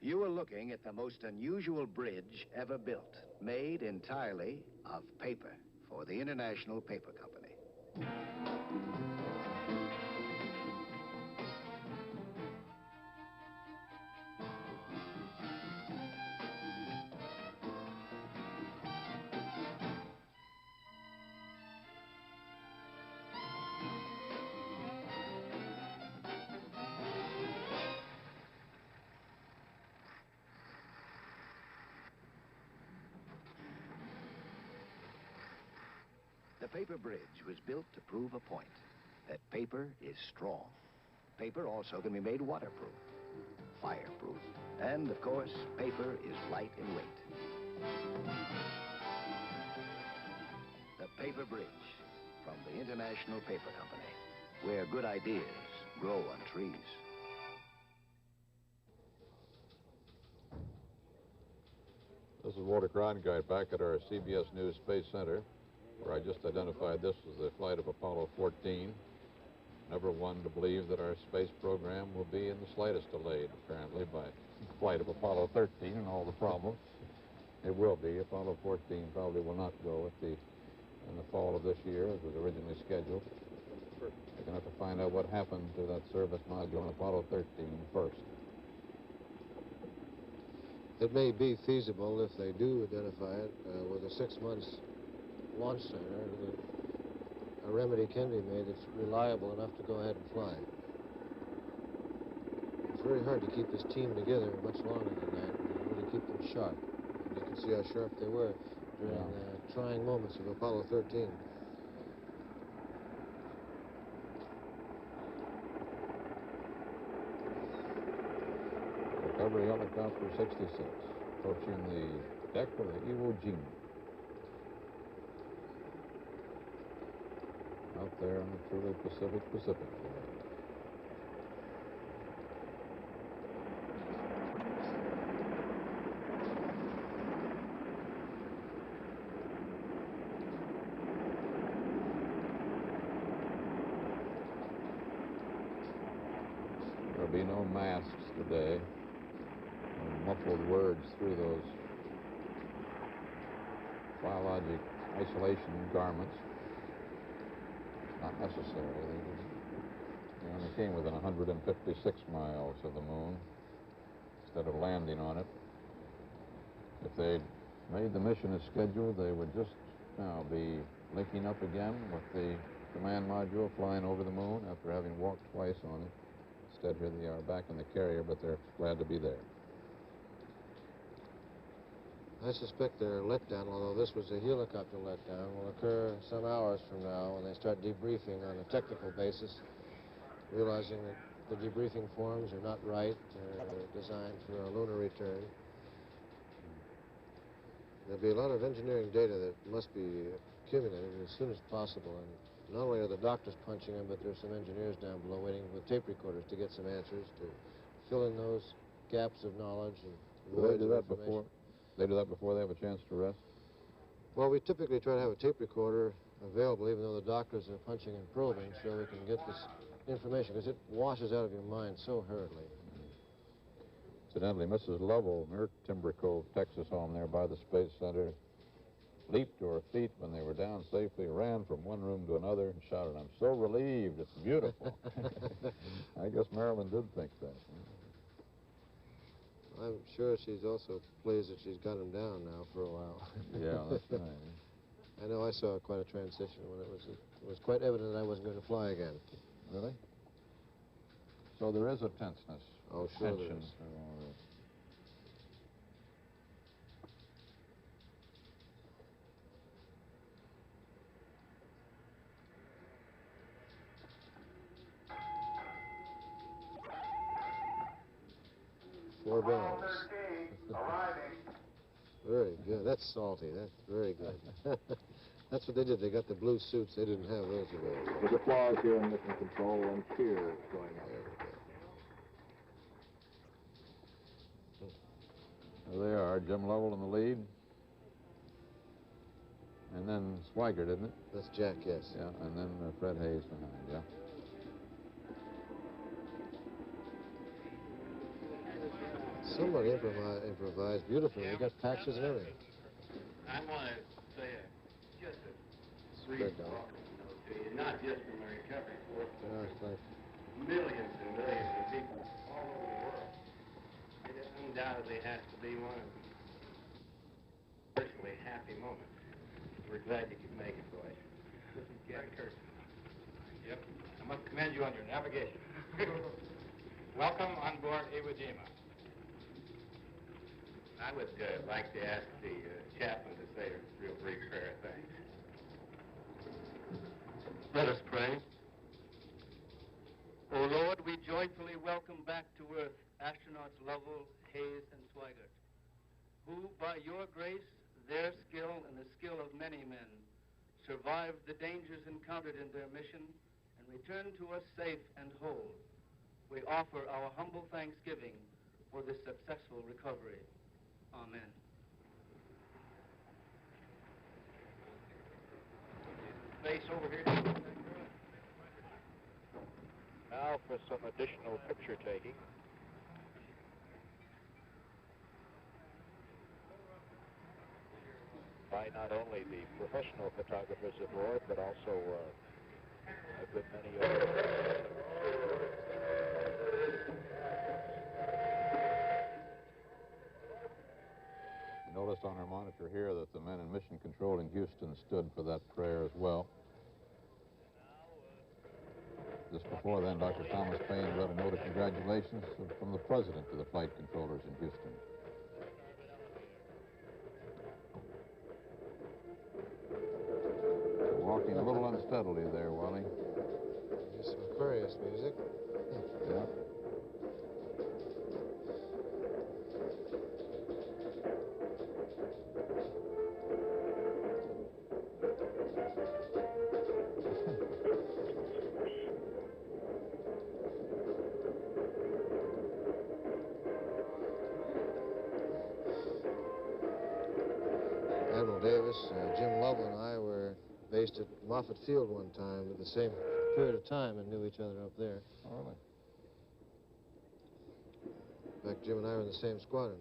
You are looking at the most unusual bridge ever built, made entirely of paper for the International Paper Company. The paper bridge was built to prove a point, that paper is strong. Paper also can be made waterproof, fireproof, and, of course, paper is light in weight. The Paper Bridge from the International Paper Company, where good ideas grow on trees. This is Walter Cronkite back at our CBS News Space Center, where I just identified this as the flight of Apollo 14. Never one to believe that our space program will be in the slightest delayed, apparently, by the flight of Apollo 13 and all the problems. It will be. Apollo 14 probably will not go in the fall of this year, as was originally scheduled. We're going to have to find out what happened to that service module on Apollo 13 first. It may be feasible, if they do identify it, with a 6 months launch center, a remedy can be made that's reliable enough to go ahead and fly. It's very hard to keep this team together much longer than that and really keep them sharp. And you can see how sharp they were during the trying moments of Apollo 13. Recovery helicopter 66, approaching the deck of the Iwo Jima. Out there on the truly Pacific. There'll be no masks today, no muffled words through those biologic isolation garments. Not necessary. They only came within 156 miles of the moon instead of landing on it. If they'd made the mission as scheduled, they would just now be linking up again with the command module flying over the moon after having walked twice on it. Instead, here they are back in the carrier, but they're glad to be there. I suspect their letdown, although this was a helicopter letdown, will occur some hours from now when they start debriefing on a technical basis, realizing that the debriefing forms are not right, they're designed for a lunar return. There'll be a lot of engineering data that must be accumulated as soon as possible, and not only are the doctors punching them, but there's some engineers down below waiting with tape recorders to get some answers, to fill in those gaps of knowledge and Do they do that before? They do that before they have a chance to rest? Well, we typically try to have a tape recorder available, even though the doctors are punching and probing, so we can get this information, because it washes out of your mind so hurriedly. Incidentally, Mrs. Lovell, near Timber Cove, Texas, home there by the Space Center, leaped to her feet when they were down safely, ran from one room to another, and shouted, "I'm so relieved, it's beautiful." I guess Marilyn did think that. I'm sure she's also pleased that she's got him down now for a while. Yeah, that's right. I know I saw quite a transition when it was quite evident that I wasn't going to fly again. Really? So there is a tenseness. Oh, sure there tension is. to all this. Four bells. Very good. That's salty. That's very good. That's what they did. They got the blue suits. They didn't have those available. There's applause here in mission control and cheers going on. There they are, Jim Lovell in the lead. And then Swigert, isn't it? That's Jack, yes. Yeah, and then Fred Hayes behind, yeah. Somebody improvised beautifully. They got patches and everything. I want to say just a sweet Good, welcome to you, not just from the recovery force, but Thanks. millions and millions of people all over the world. It undoubtedly has to be one of the personally happy moments. We're glad you could make it, boys. This is Jack Kirsten. Yep. I must commend you on your navigation. Welcome on board Iwo Jima. I would like to ask the chaplain to say a real brief prayer of thanks. Let us pray. O Lord, we joyfully welcome back to Earth astronauts Lovell, Hayes, and Swigert, who, by your grace, their skill, and the skill of many men, survived the dangers encountered in their mission and returned to us safe and whole. We offer our humble thanksgiving for this successful recovery. Amen. Face over here. Now for some additional picture taking. By not only the professional photographers aboard, but also a good many others. Notice on our monitor here that the men in mission control in Houston stood for that prayer as well. Just before then, Dr. Thomas Paine read a note of congratulations from the president to the flight controllers in Houston. Walking a little unsteadily there, Wally. There's some Aquarius music. Yeah. Admiral Davis, Jim Lovell, and I were based at Moffett Field one time at the same period of time and knew each other up there. Oh, really? In fact, Jim and I were in the same squadron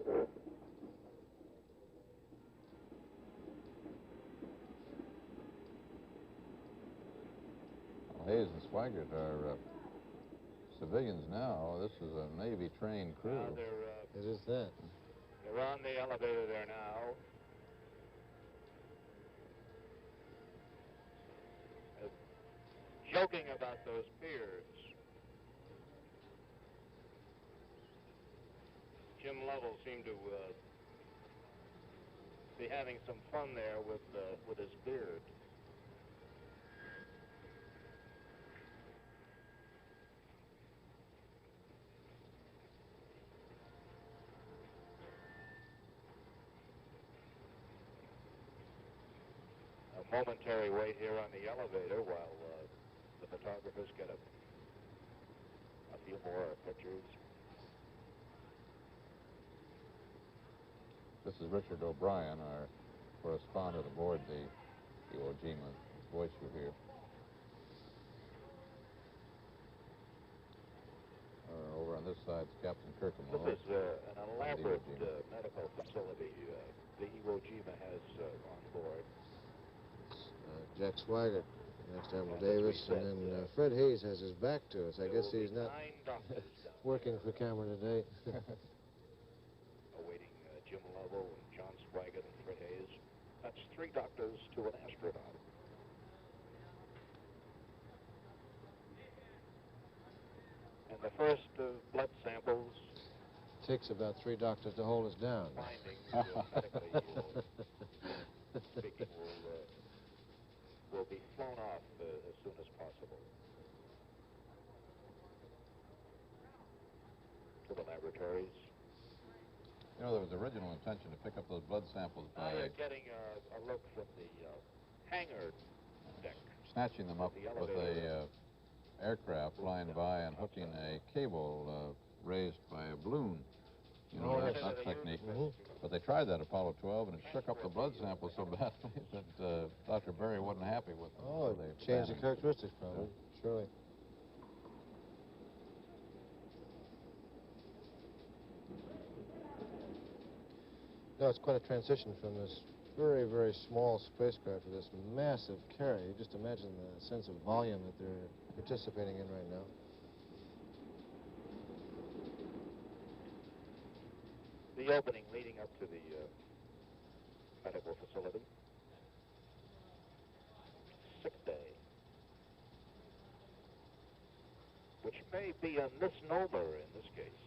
there. Well, Hayes and Swigert are civilians now. This is a Navy-trained crew. Now they're, It is that. they're on the elevator there now. Joking about those beards. Jim Lovell seemed to be having some fun there with his beard. A momentary wait here on the elevator while the photographers get a few more pictures. This is Richard O'Brien, our correspondent aboard the Iwo Jima. His voice you hear. Over on this side is Captain Kirkham. This is an elaborate medical facility the Iwo Jima has on board. Jack Swigert, next to Admiral Davis, and then Fred Hayes has his back to us. I guess he's not working for camera today. Awaiting Jim Lovell and John Swigert and Fred Hayes. That's 3 doctors to an astronaut. And the first blood samples. Takes about 3 doctors to hold us down. Findings medically speaking will be flown off as soon as possible to the laboratories. You know, there was original intention to pick up those blood samples Now by you're getting a look from the hangar deck. snatching them up with a aircraft flying by and hooking a cable raised by a balloon. You know, that technique. But they tried that Apollo 12, and it shook up the blood samples so badly that Dr. Berry wasn't happy with them. Oh, So it they changed the banned them. characteristics, probably. Surely. No, it's quite a transition from this very, very small spacecraft to this massive carrier. You just imagine the sense of volume that they're participating in right now. The opening leading up to the medical facility. Sick bay. Which may be a misnomer in this case.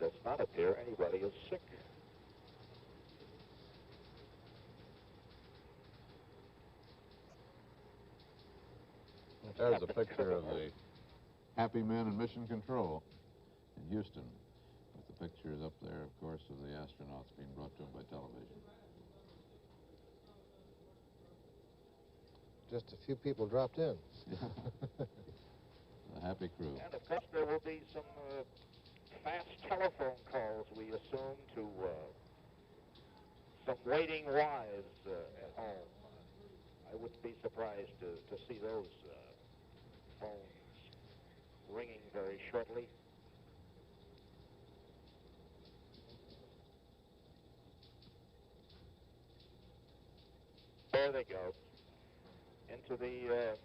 Does not appear anybody is sick. There's a picture of the happy men in mission control in Houston. With the pictures up there, of course, of the astronauts being brought to them by television. Just a few people dropped in. The happy crew. And of course there will be some fast telephone calls, we assume, to some waiting wives at home. I wouldn't be surprised to see those phones ringing very shortly. There they go, into the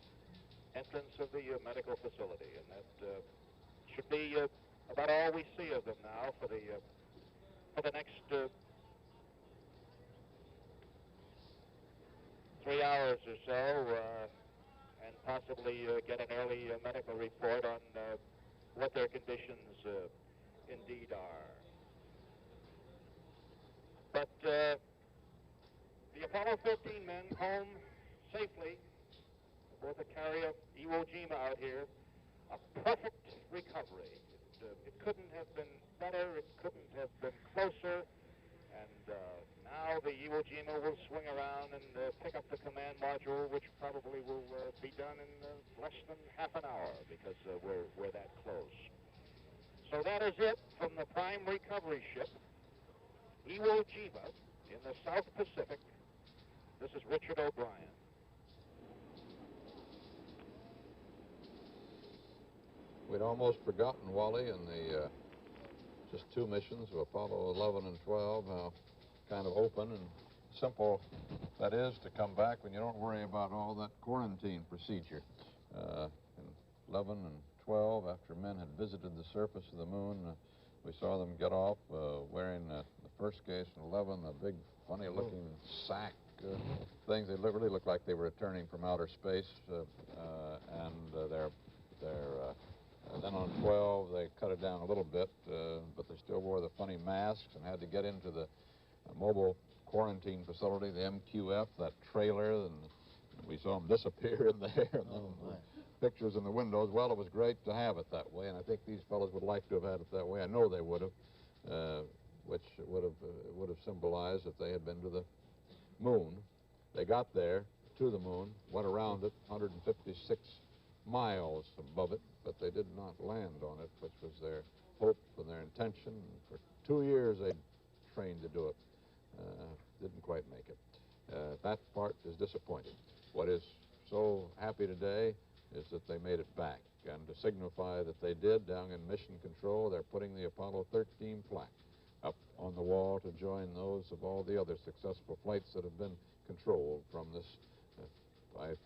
entrance of the medical facility, and that should be about all we see of them now for the next 3 hours or so, and possibly get an early medical report on what their conditions indeed are. But the Apollo 13 men home safely aboard the carrier Iwo Jima out here. A perfect recovery. It couldn't have been better. It couldn't have been closer. And now the Iwo Jima will swing around and pick up the command module, which probably will be done in less than half an hour because we're that close. that is it from the prime recovery ship, Iwo Jima, in the South Pacific. This is Richard O'Brien. We'd almost forgotten, Wally, in the just two missions of Apollo 11 and 12, how kind of open and simple that is to come back when you don't worry about all that quarantine procedure. In 11 and 12, after men had visited the surface of the moon, we saw them get off wearing the first case in 11, the big, funny-looking sack things. They really looked like they were returning from outer space, then on 12, they cut it down a little bit, but they still wore the funny masks and had to get into the mobile quarantine facility, the MQF, that trailer, and we saw them disappear in there. And pictures in the windows. Well, it was great to have it that way, and I think these fellows would like to have had it that way. I know they would have, which would have symbolized that they had been to the moon. They got there to the moon, went around it, 156 miles above it, but they did not land on it, which was their hope and their intention. For 2 years they trained to do it. Didn't quite make it. That part is disappointing. What is so happy today is that they made it back. And to signify that they did, down in Mission Control, they're putting the Apollo 13 plaque up on the wall to join those of all the other successful flights that have been controlled from this, I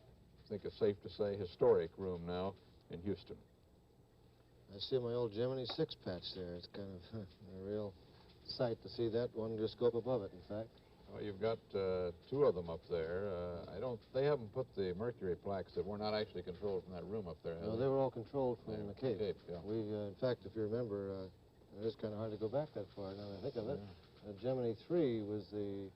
think it's safe to say, historic room now in Houston. I see my old Gemini 6 patch there. It's kind of a real sight to see that one just go up above it, in fact. Well, you've got two of them up there. They haven't put the Mercury plaques that were not actually controlled from that room up there. No, they were all controlled from the Cape. Yeah. We, in fact, if you remember, it is kind of hard to go back that far now that I think of it. Gemini 3 was the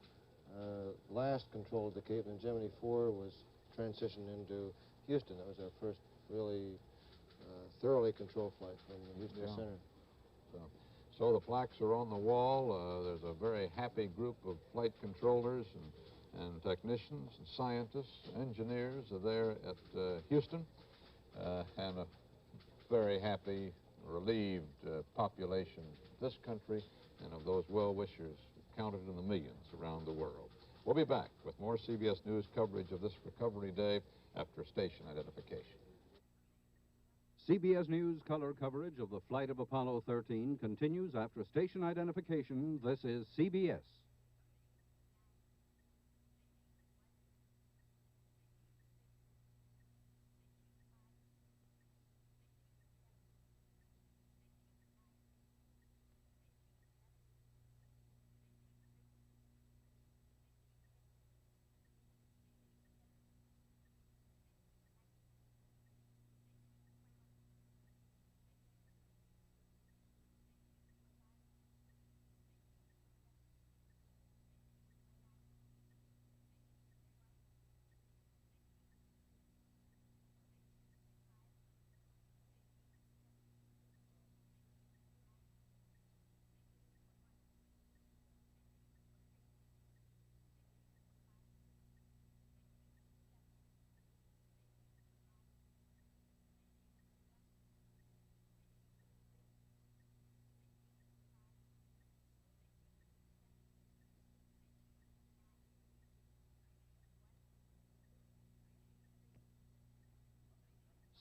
last control of the Cape, and Gemini 4 was transitioned into Houston. That was our first really thoroughly controlled flight from the Houston Center. So the plaques are on the wall. There's a very happy group of flight controllers and technicians and scientists, engineers are there at Houston, and a very happy, relieved population of this country and of those well-wishers counted in the millions around the world. We'll be back with more CBS News coverage of this Recovery Day after station identification. CBS News color coverage of the flight of Apollo 13 continues after station identification. This is CBS.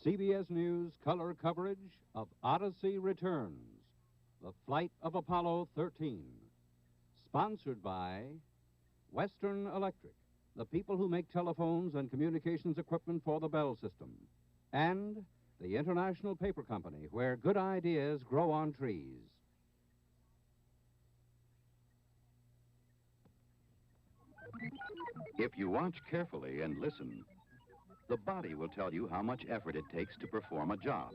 CBS News color coverage of Odyssey Returns, the flight of Apollo 13. Sponsored by Western Electric, the people who make telephones and communications equipment for the Bell system. And the International Paper Company, where good ideas grow on trees. If you watch carefully and listen, the body will tell you how much effort it takes to perform a job.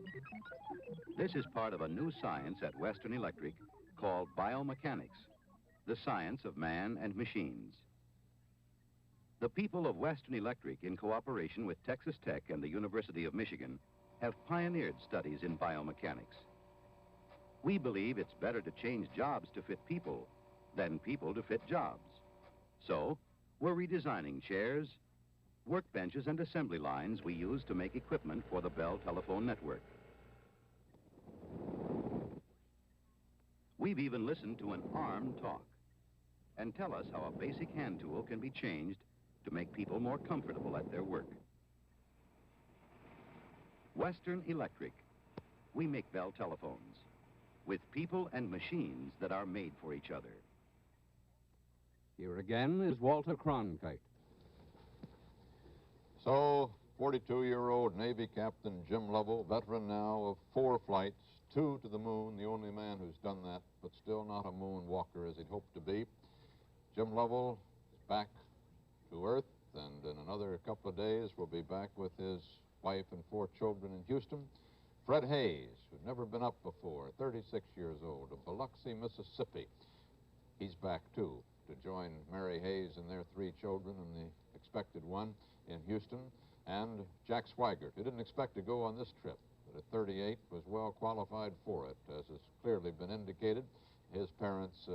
This is part of a new science at Western Electric called biomechanics, the science of man and machines. The people of Western Electric, in cooperation with Texas Tech and the University of Michigan, have pioneered studies in biomechanics. We believe it's better to change jobs to fit people than people to fit jobs. So, we're redesigning chairs, workbenches, and assembly lines we use to make equipment for the Bell telephone network. We've even listened to an arm talk and tell us how a basic hand tool can be changed to make people more comfortable at their work. Western Electric. We make Bell telephones with people and machines that are made for each other. Here again is Walter Cronkite. So, 42-year-old Navy Captain Jim Lovell, veteran now of 4 flights, 2 to the moon, the only man who's done that, but still not a moonwalker as he'd hoped to be. Jim Lovell is back to Earth, and in another couple of days will be back with his wife and 4 children in Houston. Fred Hayes, who'd never been up before, 36 years old, of Biloxi, Mississippi. He's back, too, to join Mary Hayes and their 3 children and the expected one in Houston. And Jack Swigert, who didn't expect to go on this trip, but at 38 was well qualified for it, as has clearly been indicated. His parents,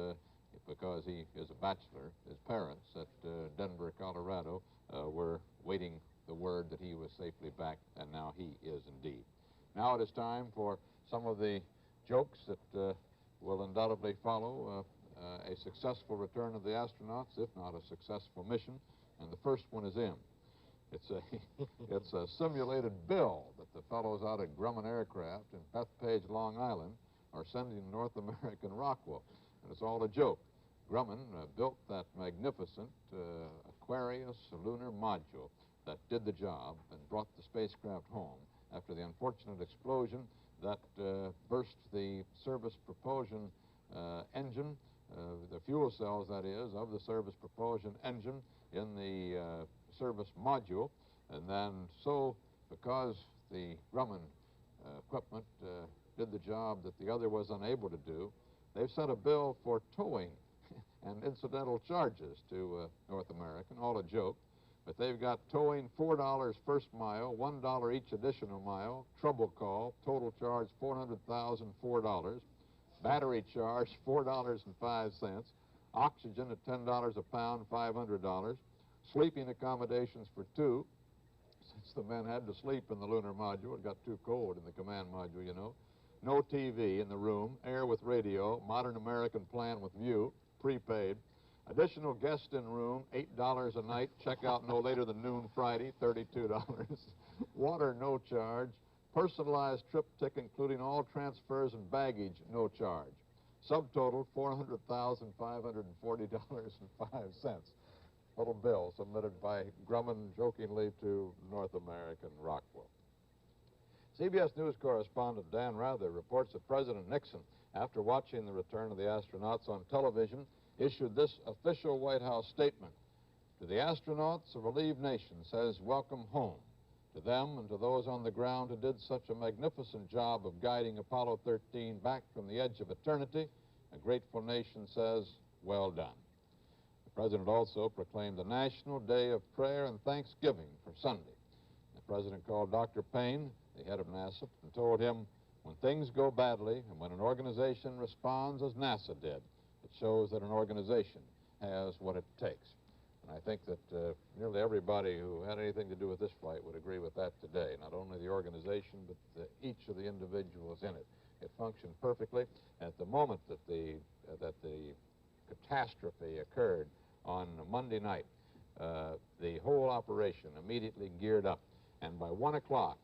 because he is a bachelor, his parents at Denver, Colorado, were waiting the word that he was safely back, and now he is indeed. Now it is time for some of the jokes that will undoubtedly follow a successful return of the astronauts, if not a successful mission, and the first one is in. It's a simulated bill that the fellows out at Grumman Aircraft in Bethpage, Long Island, are sending to North American Rockwell, and it's all a joke. Grumman built that magnificent Aquarius lunar module that did the job and brought the spacecraft home after the unfortunate explosion that burst the service propulsion engine, the fuel cells, that is, of the service propulsion engine in the service module. And then so, because the Grumman equipment did the job that the other was unable to do, they've sent a bill for towing and incidental charges to North American, all a joke. But they've got towing $4 first mile, $1 each additional mile, trouble call, total charge $400,004, battery charge $4.05, oxygen at $10 a pound, $500, sleeping accommodations for 2, since the men had to sleep in the lunar module. It got too cold in the command module, you know. No TV in the room, air with radio, modern American plan with view, prepaid. Additional guest in room, $8 a night, check out no later than noon Friday, $32. Water, no charge. Personalized trip ticket, including all transfers and baggage, no charge. Subtotal, $400,540.05. Little bill submitted by Grumman jokingly to North American Rockwell. CBS News correspondent Dan Rather reports that President Nixon, after watching the return of the astronauts on television, issued this official White House statement. To the astronauts, a relieved nation says welcome home. To them and to those on the ground who did such a magnificent job of guiding Apollo 13 back from the edge of eternity, a grateful nation says, well done. The President also proclaimed the National Day of Prayer and Thanksgiving for Sunday. The President called Dr. Payne, the head of NASA, and told him, when things go badly and when an organization responds as NASA did, it shows that an organization has what it takes. And I think that nearly everybody who had anything to do with this flight would agree with that today. Not only the organization, but each of the individuals in it. It functioned perfectly. At the moment that the catastrophe occurred on Monday night, the whole operation immediately geared up. And by 1 o'clock,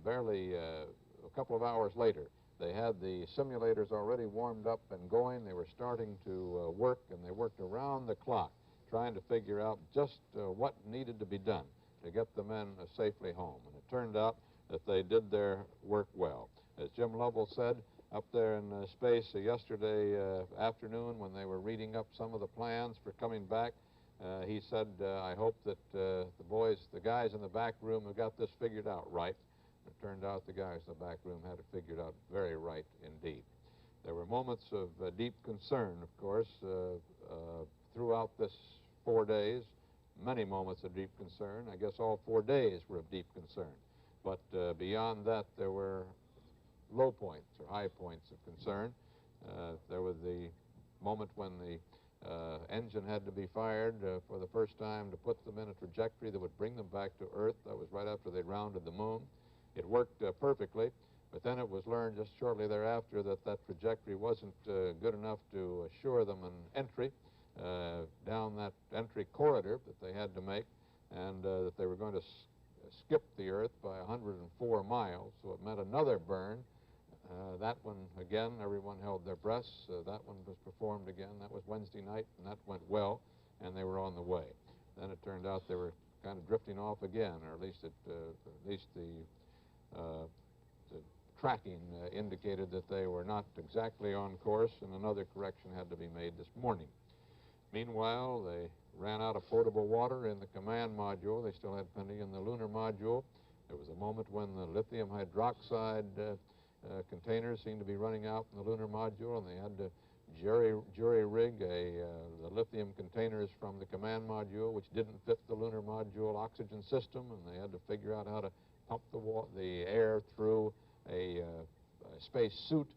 barely a couple of hours later, they had the simulators already warmed up and going. They were starting to work, and they worked around the clock trying to figure out just what needed to be done to get the men safely home. And it turned out that they did their work well. As Jim Lovell said up there in space yesterday afternoon when they were reading up some of the plans for coming back, he said, I hope that the guys in the back room have got this figured out right. It turned out the guys in the back room had it figured out very right indeed. There were moments of deep concern, of course, throughout this 4 days, many moments of deep concern. I guess all 4 days were of deep concern. But beyond that, there were low points or high points of concern. There was the moment when the engine had to be fired for the first time to put them in a trajectory that would bring them back to Earth. That was right after they'd rounded the moon. It worked perfectly, But then it was learned just shortly thereafter that that trajectory wasn't good enough to assure them an entry down that entry corridor that they had to make, and that they were going to skip the Earth by 104 miles, so it meant another burn. That one, again, everyone held their breaths. That one was performed again. That was Wednesday night, and that went well, and they were on the way. Then it turned out they were kind of drifting off again, or at least the tracking indicated that they were not exactly on course, and another correction had to be made this morning. Meanwhile, they ran out of potable water in the command module. They still had plenty in the lunar module. There was a moment when the lithium hydroxide containers seemed to be running out in the lunar module, and they had to jury-rig the lithium containers from the command module, which didn't fit the lunar module oxygen system, and they had to figure out how to pump the air through a space suit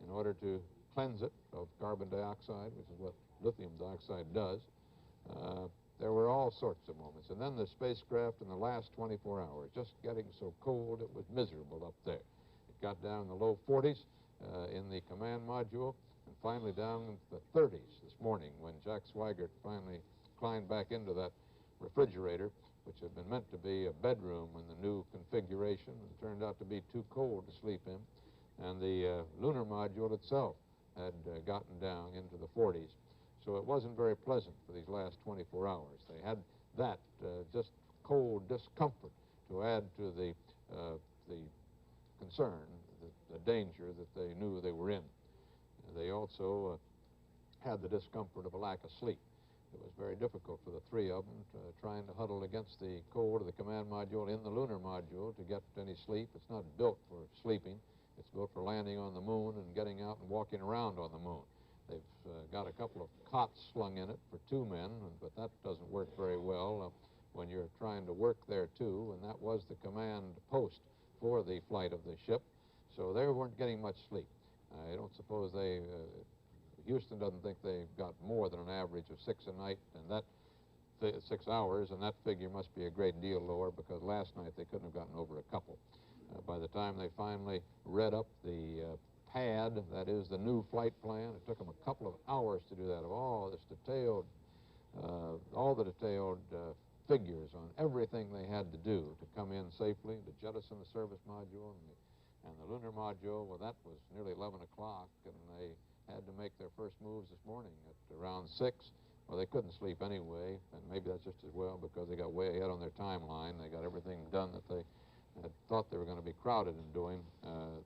in order to cleanse it of carbon dioxide, which is what lithium dioxide does. There were all sorts of moments. And then the spacecraft in the last 24 hours, just getting so cold it was miserable up there. It got down in the low 40s in the command module, and finally down into the 30s this morning when Jack Swigert finally climbed back into that refrigerator, which had been meant to be a bedroom in the new configuration, and turned out to be too cold to sleep in. And the lunar module itself had gotten down into the 40s. So it wasn't very pleasant for these last 24 hours. They had that just cold discomfort to add to the concern, the danger that they knew they were in. They also had the discomfort of a lack of sleep. It was very difficult for the three of them trying to huddle against the cold of the command module in the lunar module to get any sleep. It's not built for sleeping. It's built for landing on the moon and getting out and walking around on the moon. They've got a couple of cots slung in it for two men, but that doesn't work very well when you're trying to work there too, and that was the command post for the flight of the ship. So they weren't getting much sleep. I don't suppose Houston doesn't think they got more than an average of 6 a night, and that 6 hours, and that figure must be a great deal lower because last night they couldn't have gotten over a couple. By the time they finally read up the pad, that is the new flight plan, it took them a couple of hours to do that, of all the detailed figures on everything they had to do to come in safely, to jettison the service module and the lunar module. Well, that was nearly 11 o'clock, and they had to make their first moves this morning at around 6. Well, they couldn't sleep anyway, and maybe that's just as well because they got way ahead on their timeline. They got everything done that they had thought they were going to be crowded in doing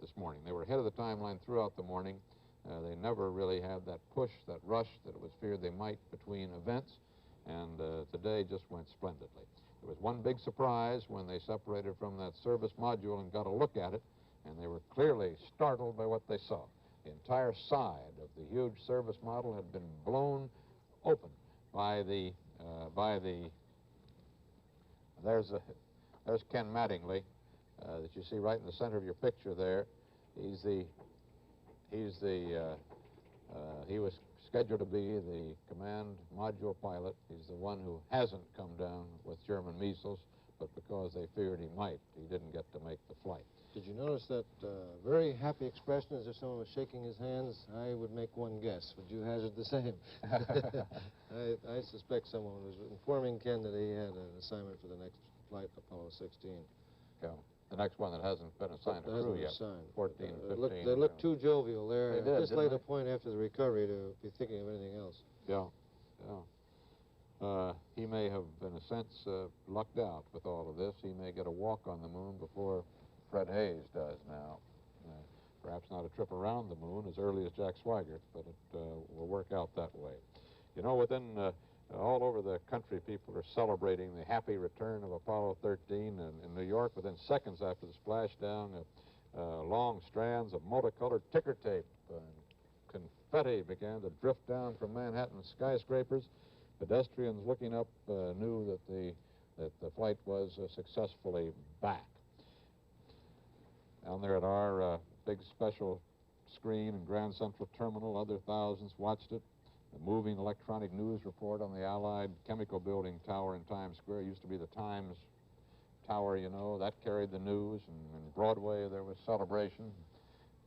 this morning. They were ahead of the timeline throughout the morning. They never really had that push, that rush that it was feared they might between events, and today just went splendidly. There was one big surprise when they separated from that service module and got a look at it, and they were clearly startled by what they saw. The entire side of the huge service model had been blown open by the there's Ken Mattingly that you see right in the center of your picture there. He was scheduled to be the command module pilot. He's the one who hasn't come down with German measles, but because they feared he might, he didn't get to make the flight. Did you notice that very happy expression as if someone was shaking his hands? I would make one guess. Would you hazard the same? I suspect someone was informing Ken that he had an assignment for the next flight, Apollo 16. Yeah. The next one that hasn't been assigned to crew yet. 14, 15. They look too jovial there. They did, just laid a point after the recovery to be thinking of anything else. Yeah, yeah. He may have, in a sense, lucked out with all of this. He may get a walk on the moon before Fred Hayes does now. Perhaps not a trip around the moon as early as Jack Swigert, but it will work out that way. You know, all over the country, people are celebrating the happy return of Apollo 13. And in New York, within seconds after the splashdown, long strands of multicolored ticker tape and confetti began to drift down from Manhattan skyscrapers. Pedestrians looking up knew that the flight was successfully back. Down there at our big special screen in Grand Central Terminal, other thousands watched it. The moving electronic news report on the Allied Chemical Building Tower in Times Square used to be the Times Tower, you know. That carried the news, and in Broadway there was celebration.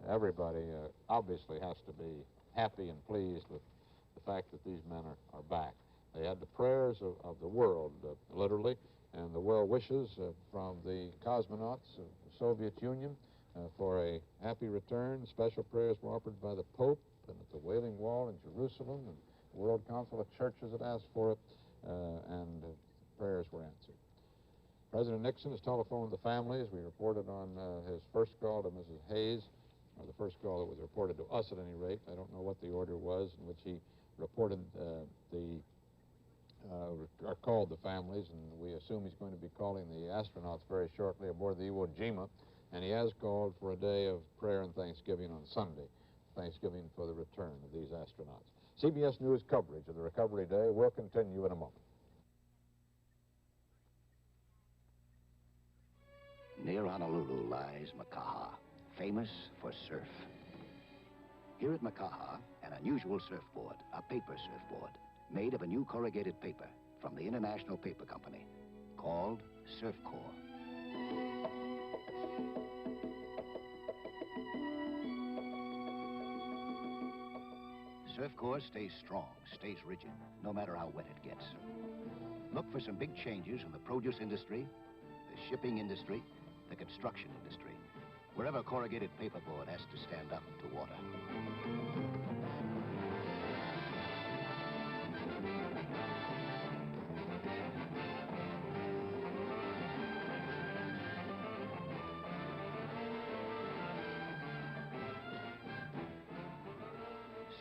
everybody obviously has to be happy and pleased with the fact that these men are back. They had the prayers of the world, literally, and the well wishes from the cosmonauts of the Soviet Union for a happy return. Special prayers were offered by the Pope and at the Wailing Wall in Jerusalem, and the World Council of Churches had asked for it, and prayers were answered. President Nixon has telephoned the families. We reported on his first call to Mrs. Hayes, or the first call that was reported to us at any rate. I don't know what the order was in which he reported or called the families, and we assume he's going to be calling the astronauts very shortly aboard the Iwo Jima, and he has called for a day of prayer and thanksgiving on Sunday, Thanksgiving for the return of these astronauts. CBS News coverage of the Recovery Day will continue in a moment. Near Honolulu lies Makaha, famous for surf. Here at Makaha, an unusual surfboard, a paper surfboard, made of a new corrugated paper from the International Paper Company, called Surfcore. Surfcore stays strong, stays rigid, no matter how wet it gets. Look for some big changes in the produce industry, the shipping industry, the construction industry. Wherever corrugated paperboard has to stand up to water.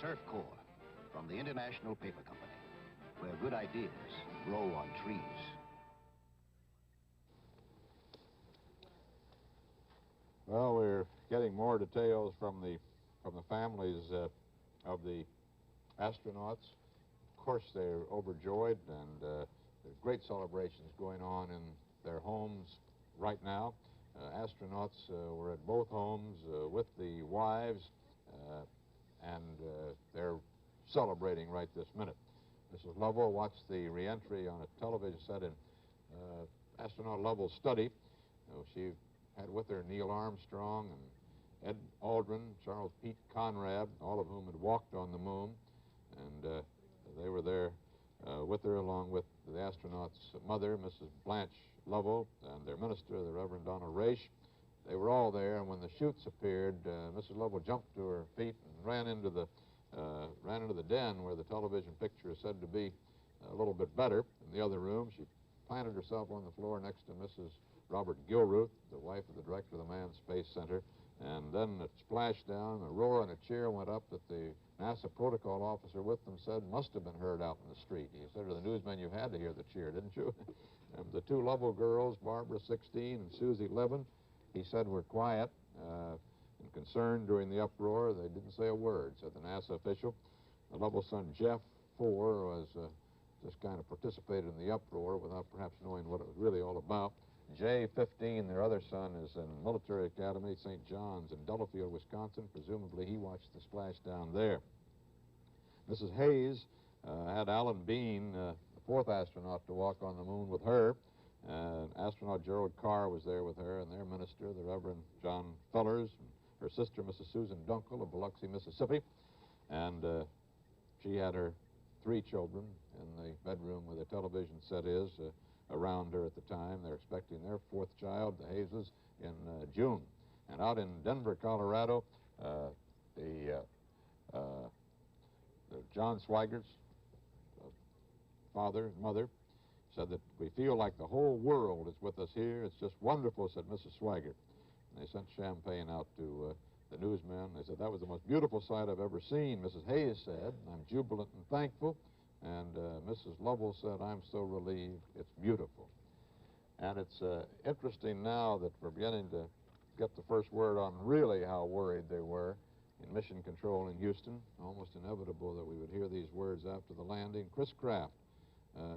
Surfcore, from the International Paper Company, where good ideas grow on trees. Well, we're getting more details from the families of the astronauts. Of course, they're overjoyed, and there's great celebrations going on in their homes right now. Astronauts were at both homes with the wives, and they're celebrating right this minute. Mrs. Lovell watched the reentry on a television set in astronaut Lovell's study. She had with her Neil Armstrong and Ed Aldrin, Charles Pete Conrad, all of whom had walked on the moon, and they were there with her, along with the astronauts' mother, Mrs. Blanche Lovell, and their minister, the Reverend Donald Raish. They were all there, and when the chutes appeared, Mrs. Lovell jumped to her feet and ran into the den where the television picture is said to be a little bit better. In the other room, she planted herself on the floor next to Mrs. Robert Gilruth, the wife of the director of the Manned Space Center, and then it splashed down. A roar and a cheer went up that the NASA protocol officer with them said must have been heard out in the street. He said to the newsmen, "You had to hear the cheer, didn't you?" And the two Lovell girls, Barbara, 16, and Susie, 11, he said were quiet and concerned during the uproar. They didn't say a word, said the NASA official. The Lovell son, Jeff, 4, was just kind of participated in the uproar without perhaps knowing what it was really all about. Jay, 15, their other son, is in Military Academy, St. John's in Delafield, Wisconsin. Presumably he watched the splashdown there. Mrs. Hayes had Alan Bean, the 4th astronaut, to walk on the moon with her. Astronaut Gerald Carr was there with her, and their minister, the Reverend John Fellers, and her sister, Mrs. Susan Dunkel of Biloxi, Mississippi. And she had her 3 children in the bedroom where the television set is around her at the time. They're expecting their 4th child, the Hayeses, in June. And out in Denver, Colorado, the John Swigert's father and mother said that we feel like the whole world is with us here. It's just wonderful, said Mrs. Swigert. And they sent champagne out to the newsmen. They said, that was the most beautiful sight I've ever seen. Mrs. Hayes said, I'm jubilant and thankful. And Mrs. Lovell said, I'm so relieved. It's beautiful. And it's interesting now that we're beginning to get the first word on really how worried they were in Mission Control in Houston. Almost inevitable that we would hear these words after the landing. Chris Kraft,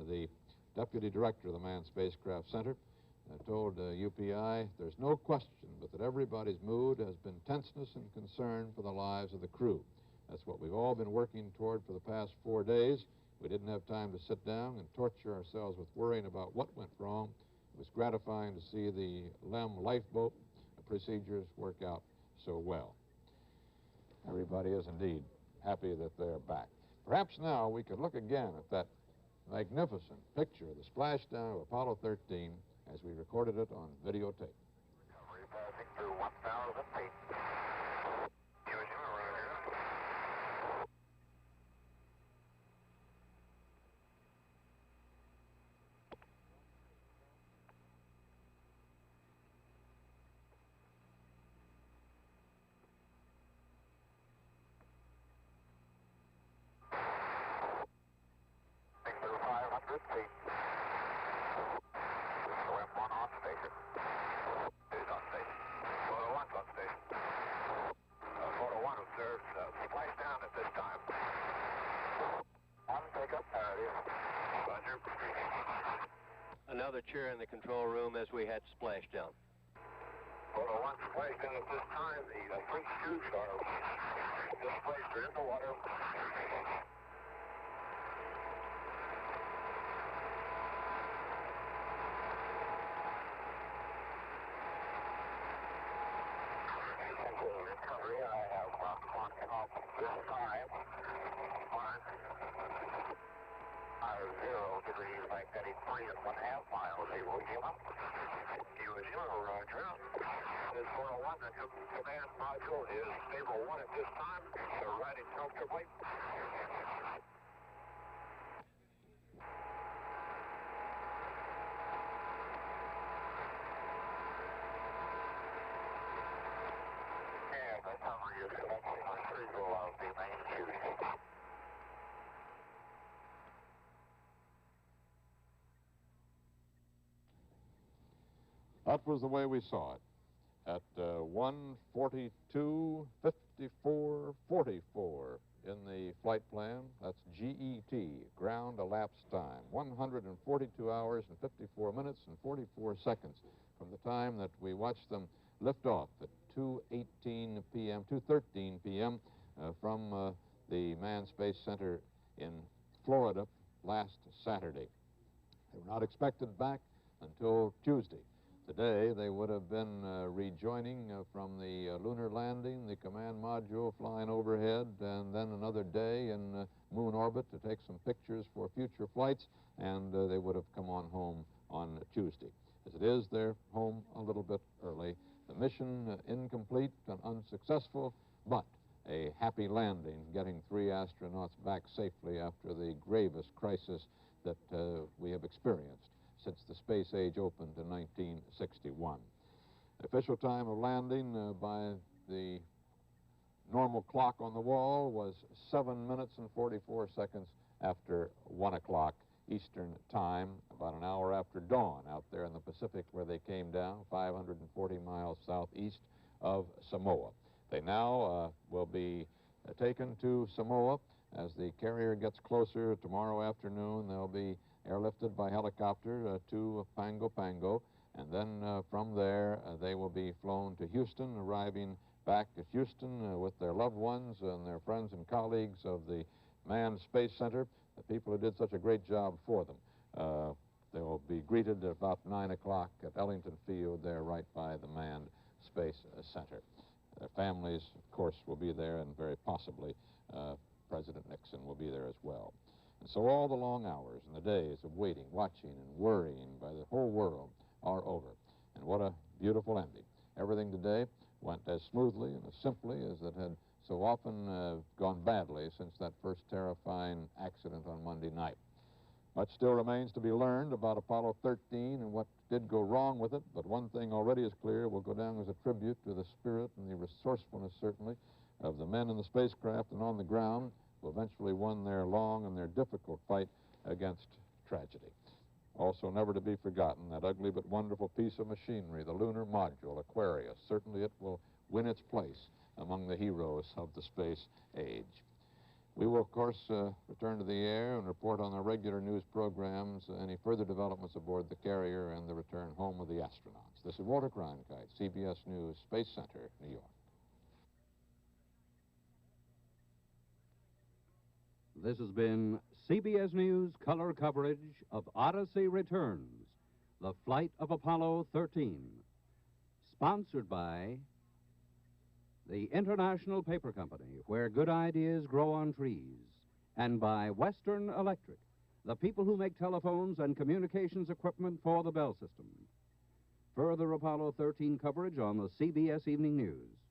the deputy director of the Manned Spacecraft Center, told UPI, there's no question but that everybody's mood has been tenseness and concern for the lives of the crew. That's what we've all been working toward for the past 4 days. We didn't have time to sit down and torture ourselves with worrying about what went wrong. It was gratifying to see the LEM lifeboat procedures work out so well. everybody is indeed happy that they're back. Perhaps now we could look again at that magnificent picture of the splashdown of Apollo 13 as we recorded it on videotape. Recovery passing through 1,000 feet. Through 500 feet. Swim one on station. Is on station. Photo one's on station. Photo one observes splash down at this time. One pickup, there it is. Roger. Another cheer in the control room as we had splashdown. Photo one splashed in at this time. The three chutes are displaced in the water. Recovery, I have marking off this time. 0 degrees magnetic 3.5 miles, Iwo Jima. Iwo Jima, roger. This 401, the command module is stable 1 at this time. They're riding comfortably. And the summary is commencing retrieval of the main chute. That was the way we saw it. At 1:42:54:44 in the flight plan, that's GET, ground elapsed time, 142 hours and 54 minutes and 44 seconds from the time that we watched them lift off at 2:13 p.m. From the Manned Space Center in Florida last Saturday. They were not expected back until Tuesday. Today, they would have been rejoining from the lunar landing, the command module flying overhead, and then another day in moon orbit to take some pictures for future flights, and they would have come on home on Tuesday. As it is, they're home a little bit early. The mission incomplete and unsuccessful, but a happy landing, getting 3 astronauts back safely after the gravest crisis that we have experienced since the space age opened in 1961. The official time of landing by the normal clock on the wall was 7 minutes and 44 seconds after 1 o'clock Eastern time, about an hour after dawn out there in the Pacific where they came down, 540 miles southeast of Samoa. They now will be taken to Samoa as the carrier gets closer tomorrow afternoon. They'll be airlifted by helicopter to Pago Pago, and then from there they will be flown to Houston, arriving back at Houston with their loved ones and their friends and colleagues of the Manned Space Center, the people who did such a great job for them. They will be greeted at about 9 o'clock at Ellington Field there right by the Manned Space Center. Their families, of course, will be there, and very possibly President Nixon will be there as well. And so all the long hours and the days of waiting, watching, and worrying by the whole world are over. And what a beautiful ending. Everything today went as smoothly and as simply as it had so often gone badly since that first terrifying accident on Monday night. Much still remains to be learned about Apollo 13 and what did go wrong with it, but one thing already is clear, will go down as a tribute to the spirit and the resourcefulness, certainly, of the men in the spacecraft and on the ground who eventually won their long and their difficult fight against tragedy. Also, never to be forgotten, that ugly but wonderful piece of machinery, the lunar module, Aquarius. Certainly it will win its place among the heroes of the space age. We will, of course, return to the air and report on our regular news programs any further developments aboard the carrier and the return home of the astronauts. This is Walter Cronkite, CBS News, Space Center, New York. This has been CBS News color coverage of Odyssey Returns, the flight of Apollo 13, sponsored by the International Paper Company, where good ideas grow on trees, and by Western Electric, the people who make telephones and communications equipment for the Bell system. Further Apollo 13 coverage on the CBS Evening News.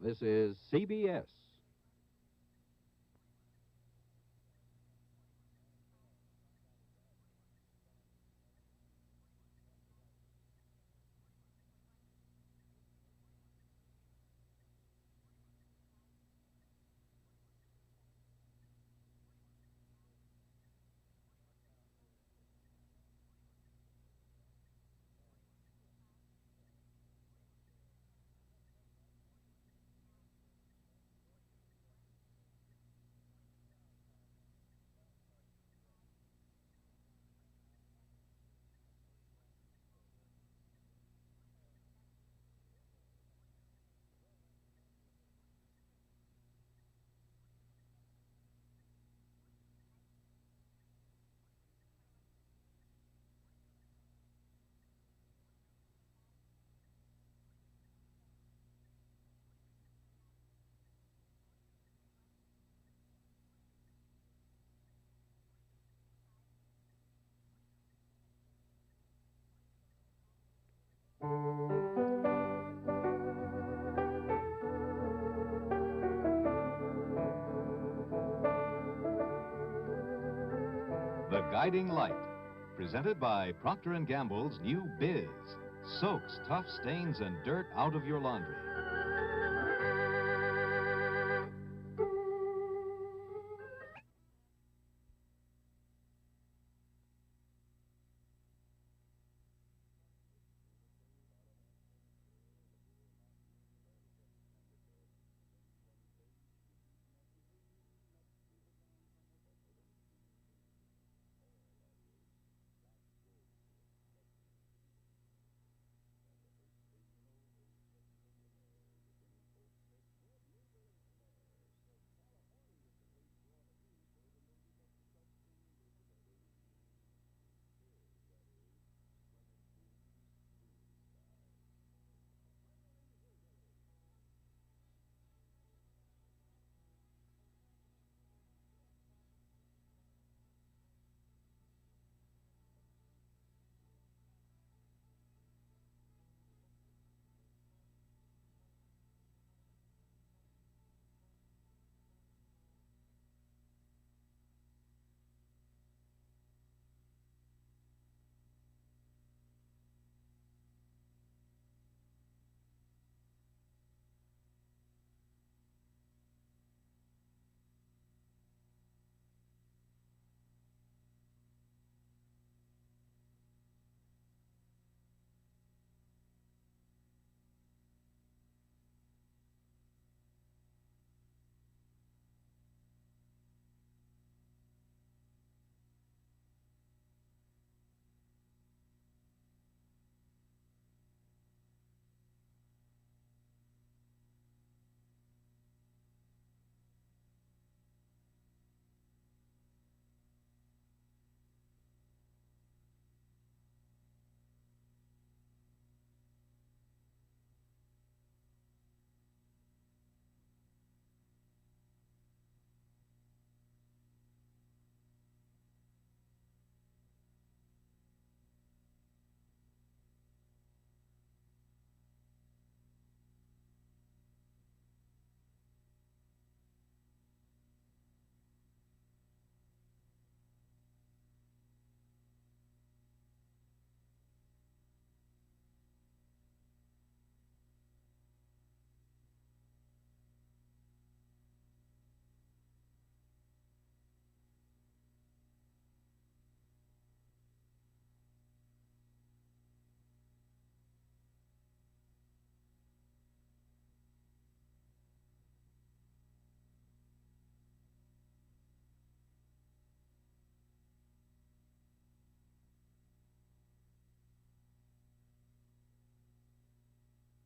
This is CBS. The Guiding Light, presented by Procter & Gamble's new Biz. Soaks tough stains and dirt out of your laundry.